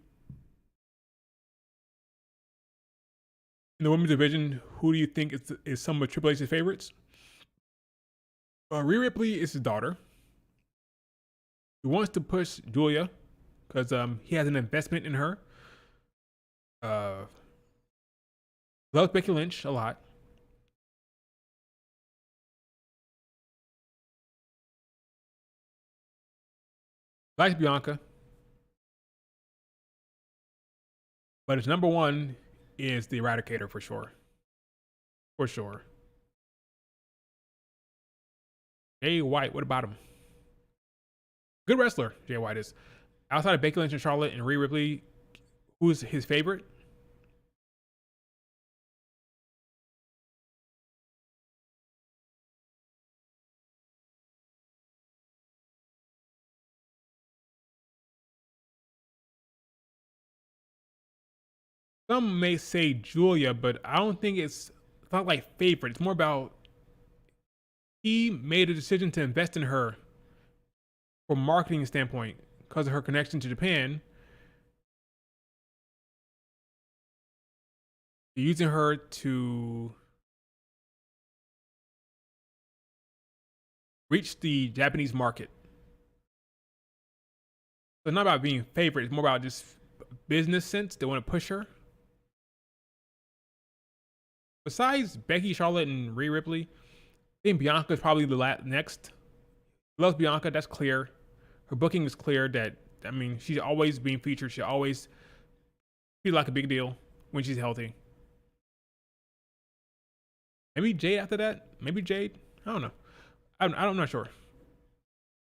[SPEAKER 1] In the women's division, who do you think is some of Triple H's favorites? Rhea Ripley is his daughter. He wants to push Julia because he has an investment in her. Loves Becky Lynch a lot. Likes Bianca. But his number one is the Eradicator for sure. For sure. Jay White, what about him? Good wrestler, Jay White is. Outside of Becky Lynch and Charlotte and Rhea Ripley, who's his favorite? Some may say Julia, but I don't think it's not like favorite. It's more about he made a decision to invest in her from a marketing standpoint because of her connection to Japan. Using her to reach the Japanese market. So it's not about being favorite. It's more about just business sense. They want to push her. Besides Becky, Charlotte, and Rhea Ripley, I think Bianca is probably the next. Loves Bianca. That's clear. Her booking is clear. That I mean, she's always being featured. She always feels like a big deal when she's healthy. Maybe Jade after that. Maybe Jade. I don't know. I'm not sure.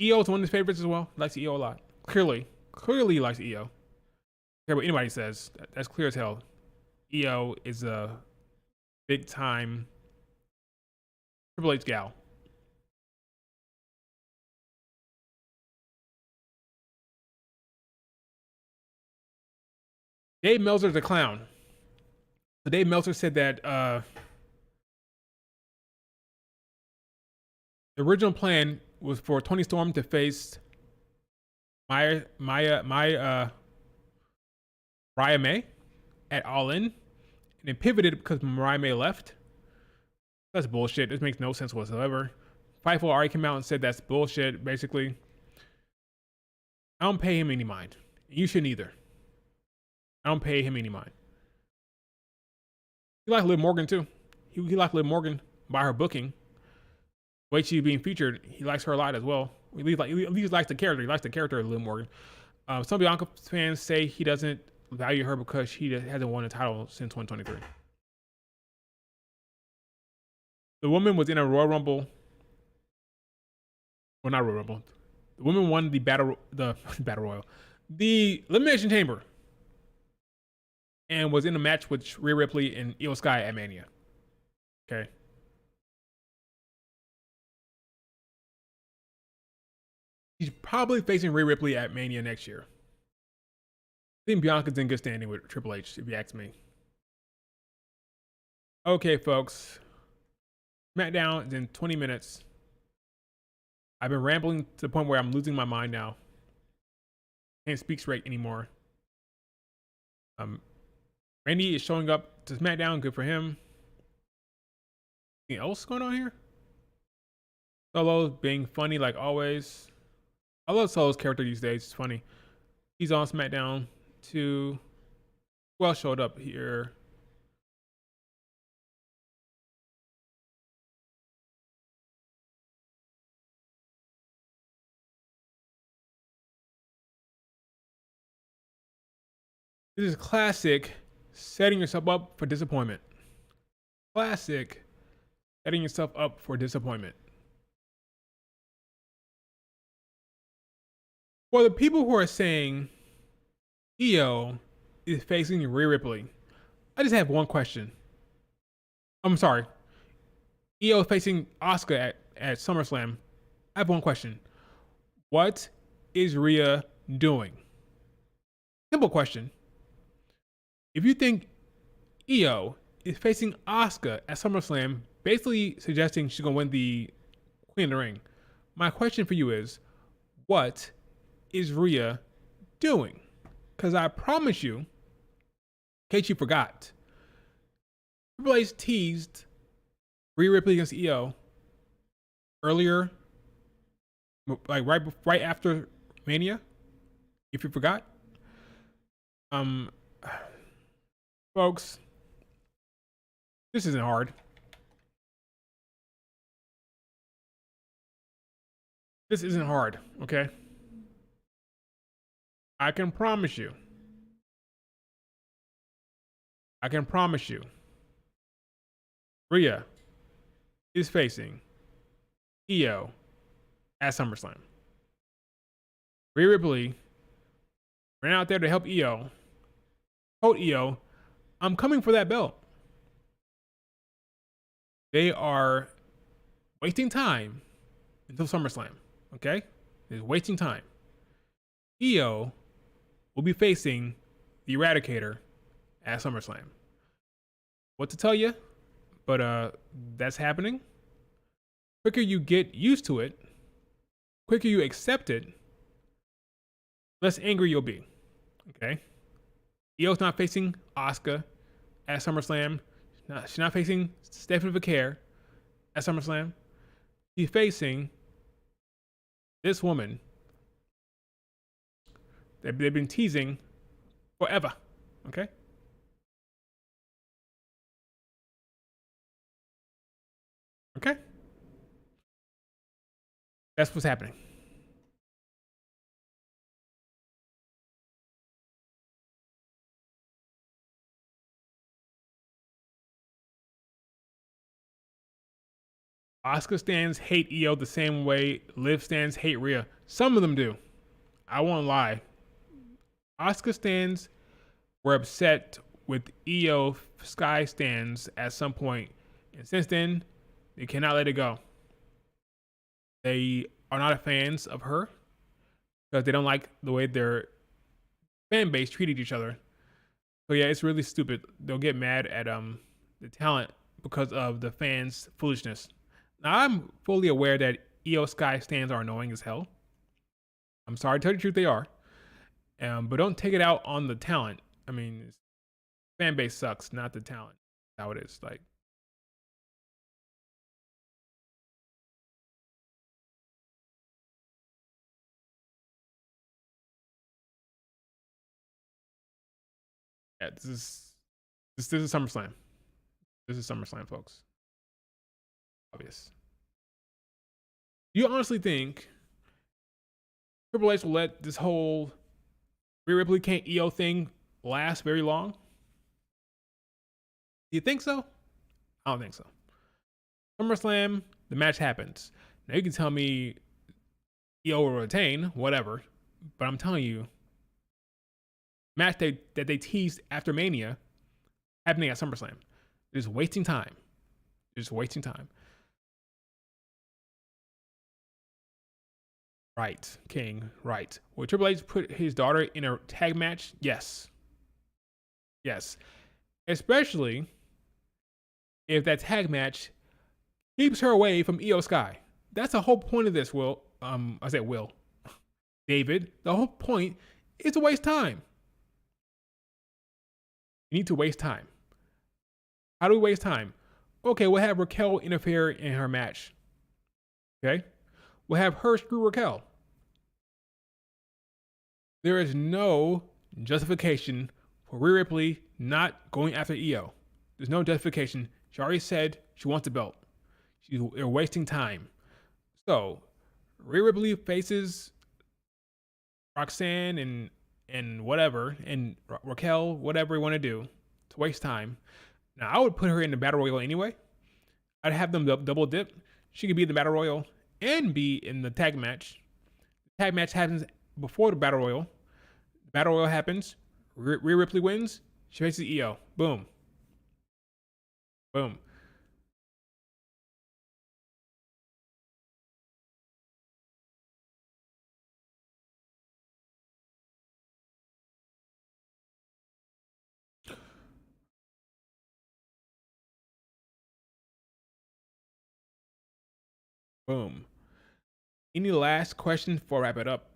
[SPEAKER 1] EO is one of his favorites as well. Likes EO a lot. Clearly he likes EO. Care what anybody says. That's clear as hell. EO is a big time Triple H gal. Dave Meltzer's a clown. So Dave Meltzer said that the original plan was for Toni Storm to face Mariah May at All In, and it pivoted because Mariah May left. That's bullshit. This makes no sense whatsoever. Fightful already came out and said that's bullshit. Basically, I don't pay him any mind. You shouldn't either. I don't pay him any mind. He likes Liv Morgan too. He likes Liv Morgan by her booking. The way she's being featured, he likes her a lot as well. He at least likes the character. He likes the character of Liv Morgan. Some Bianca fans say he doesn't value her because she hasn't won a title since 2023. The woman was in a Royal Rumble. Well, not Royal Rumble. The woman won the battle royal, the Elimination Chamber, and was in a match with Rhea Ripley and Io Sky at Mania. Okay. She's probably facing Rhea Ripley at Mania next year. I think Bianca's in good standing with Triple H, if you ask me. Okay, folks. Smackdown is in 20 minutes. I've been rambling to the point where I'm losing my mind now. Can't speak straight anymore. Randy is showing up to Smackdown. Good for him. Anything else going on here? Solo being funny like always. I love Solo's character these days. It's funny. He's on SmackDown too. Who else showed up here? This is classic setting yourself up for disappointment. Classic setting yourself up for disappointment. For the people who are saying Io is facing Rhea Ripley, I just have one question. I'm sorry. Io facing Asuka at SummerSlam. I have one question. What is Rhea doing? Simple question. If you think Io is facing Asuka at SummerSlam, basically suggesting she's gonna win the Queen of the Ring, my question for you is, what is Rhea doing? Because I promise you, in case you forgot, Triple H teased Rhea Ripley against Io earlier, like right after Mania. If you forgot, folks, this isn't hard. This isn't hard, okay? I can promise you. Rhea is facing Io at SummerSlam. Rhea Ripley ran out there to help Io. Told Io, I'm coming for that belt. They are wasting time until SummerSlam. Okay? They're wasting time. Io will be facing the Eradicator at SummerSlam. What to tell you? But that's happening. Quicker you get used to it, quicker you accept it, less angry you'll be. Okay? Io's not facing Asuka at SummerSlam. She's not facing Stephanie Vaquer at SummerSlam. She's facing this woman that they've been teasing forever. Okay? Okay? That's what's happening. Asuka stands hate Io the same way Liv stands hate Rhea. Some of them do. I won't lie. Asuka stands were upset with Io Sky stands at some point, and since then, they cannot let it go. They are not fans of her because they don't like the way their fan base treated each other. So yeah, it's really stupid. They'll get mad at the talent because of the fans' foolishness. Now, I'm fully aware that Io Sky stands are annoying as hell. I'm sorry to tell you the truth, they are. But don't take it out on the talent. I mean, fan base sucks, not the talent. That's how it is. Like, yeah, this is SummerSlam. This is SummerSlam, folks. Obvious. Do you honestly think Triple H will let this whole Rhea Ripley can't Io thing last very long? Do you think so? I don't think so. SummerSlam, the match happens. Now you can tell me Io will retain, whatever, but I'm telling you, match that they teased after Mania happening at SummerSlam. They're just wasting time. They're just wasting time. Right, King, right. Will Triple H put his daughter in a tag match? Yes. Yes. Especially if that tag match keeps her away from Io Sky. That's the whole point of this, Will. I said Will. David, the whole point is to waste time. You need to waste time. How do we waste time? Okay, we'll have Raquel interfere in her match. Okay? We'll have her screw Raquel. There is no justification for Rhea Ripley not going after Io. There's no justification. She already said she wants the belt. They're wasting time. So, Rhea Ripley faces Roxanne and whatever, and Raquel, whatever you want to do to waste time. Now, I would put her in the Battle Royal anyway. I'd have them double dip. She could be in the Battle Royal and be in the tag match. The tag match happens before the Battle Royal. The Battle Royal happens. Rhea Ripley wins. She faces Io. Boom. Boom. Boom. Any last questions before I wrap it up?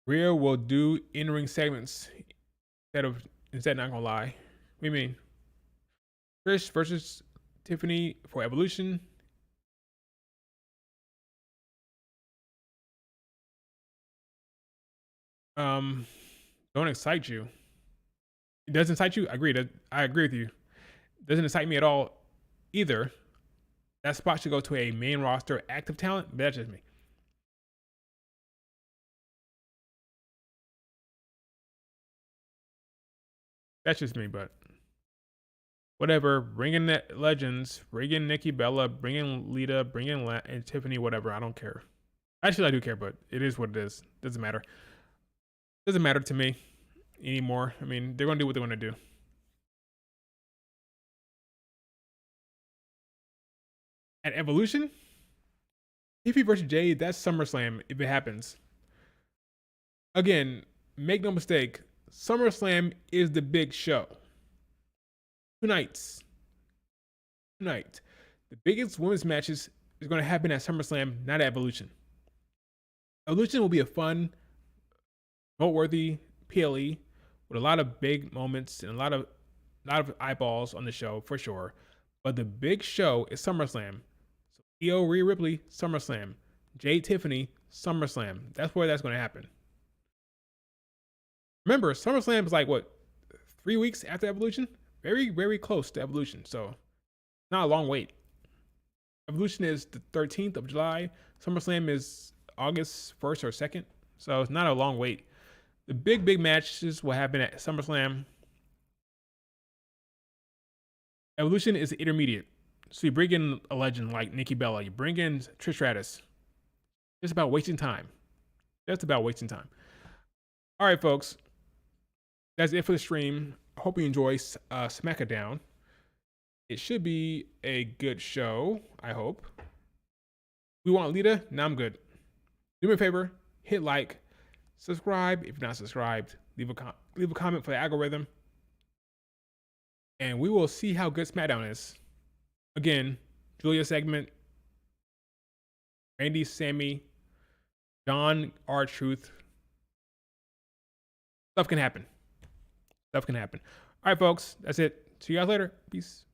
[SPEAKER 1] Rhea will do in-ring segments instead not gonna lie. What do you mean? Trish versus Tiffany for Evolution. Don't excite you. It doesn't excite you? I agree. I agree with you. It doesn't excite me at all either. That spot should go to a main roster active talent, but that's just me. That's just me, but whatever. Bring in the legends, bring in Nikki Bella, bring in Lita, bring in and Tiffany, whatever. I don't care. Actually, I do care, but it is what it is. Doesn't matter. Doesn't matter to me anymore. I mean, they're gonna do what they're gonna do. At Evolution, Tiffany versus Jade, that's SummerSlam if it happens. Again, make no mistake, SummerSlam is the big show. 2 nights. Tonight, the biggest women's matches is going to happen at SummerSlam, not at Evolution. Evolution will be a fun, noteworthy PLE with a lot of big moments and a lot of eyeballs on the show for sure. But the big show is SummerSlam. So Io Rhea Ripley, SummerSlam. Jade Tiffany, SummerSlam. That's where that's going to happen. Remember, SummerSlam is like what, 3 weeks after Evolution? Very, very close to Evolution. So not a long wait. Evolution is the 13th of July. SummerSlam is August 1st or 2nd. So it's not a long wait. The big matches will happen at SummerSlam. Evolution is the intermediate. So you bring in a legend like Nikki Bella. You bring in Trish Stratus. Just about wasting time. Just about wasting time. All right, folks. That's it for the stream. I hope you enjoy Smackdown. It should be a good show, I hope. We want Lita? Now I'm good. Do me a favor, hit like, subscribe if you're not subscribed, leave a comment for the algorithm, and we will see how good Smackdown is. Again, Julia segment, Randy, Sammy, John, R-Truth. Stuff can happen. Stuff can happen. All right, folks, that's it. See you guys later. Peace.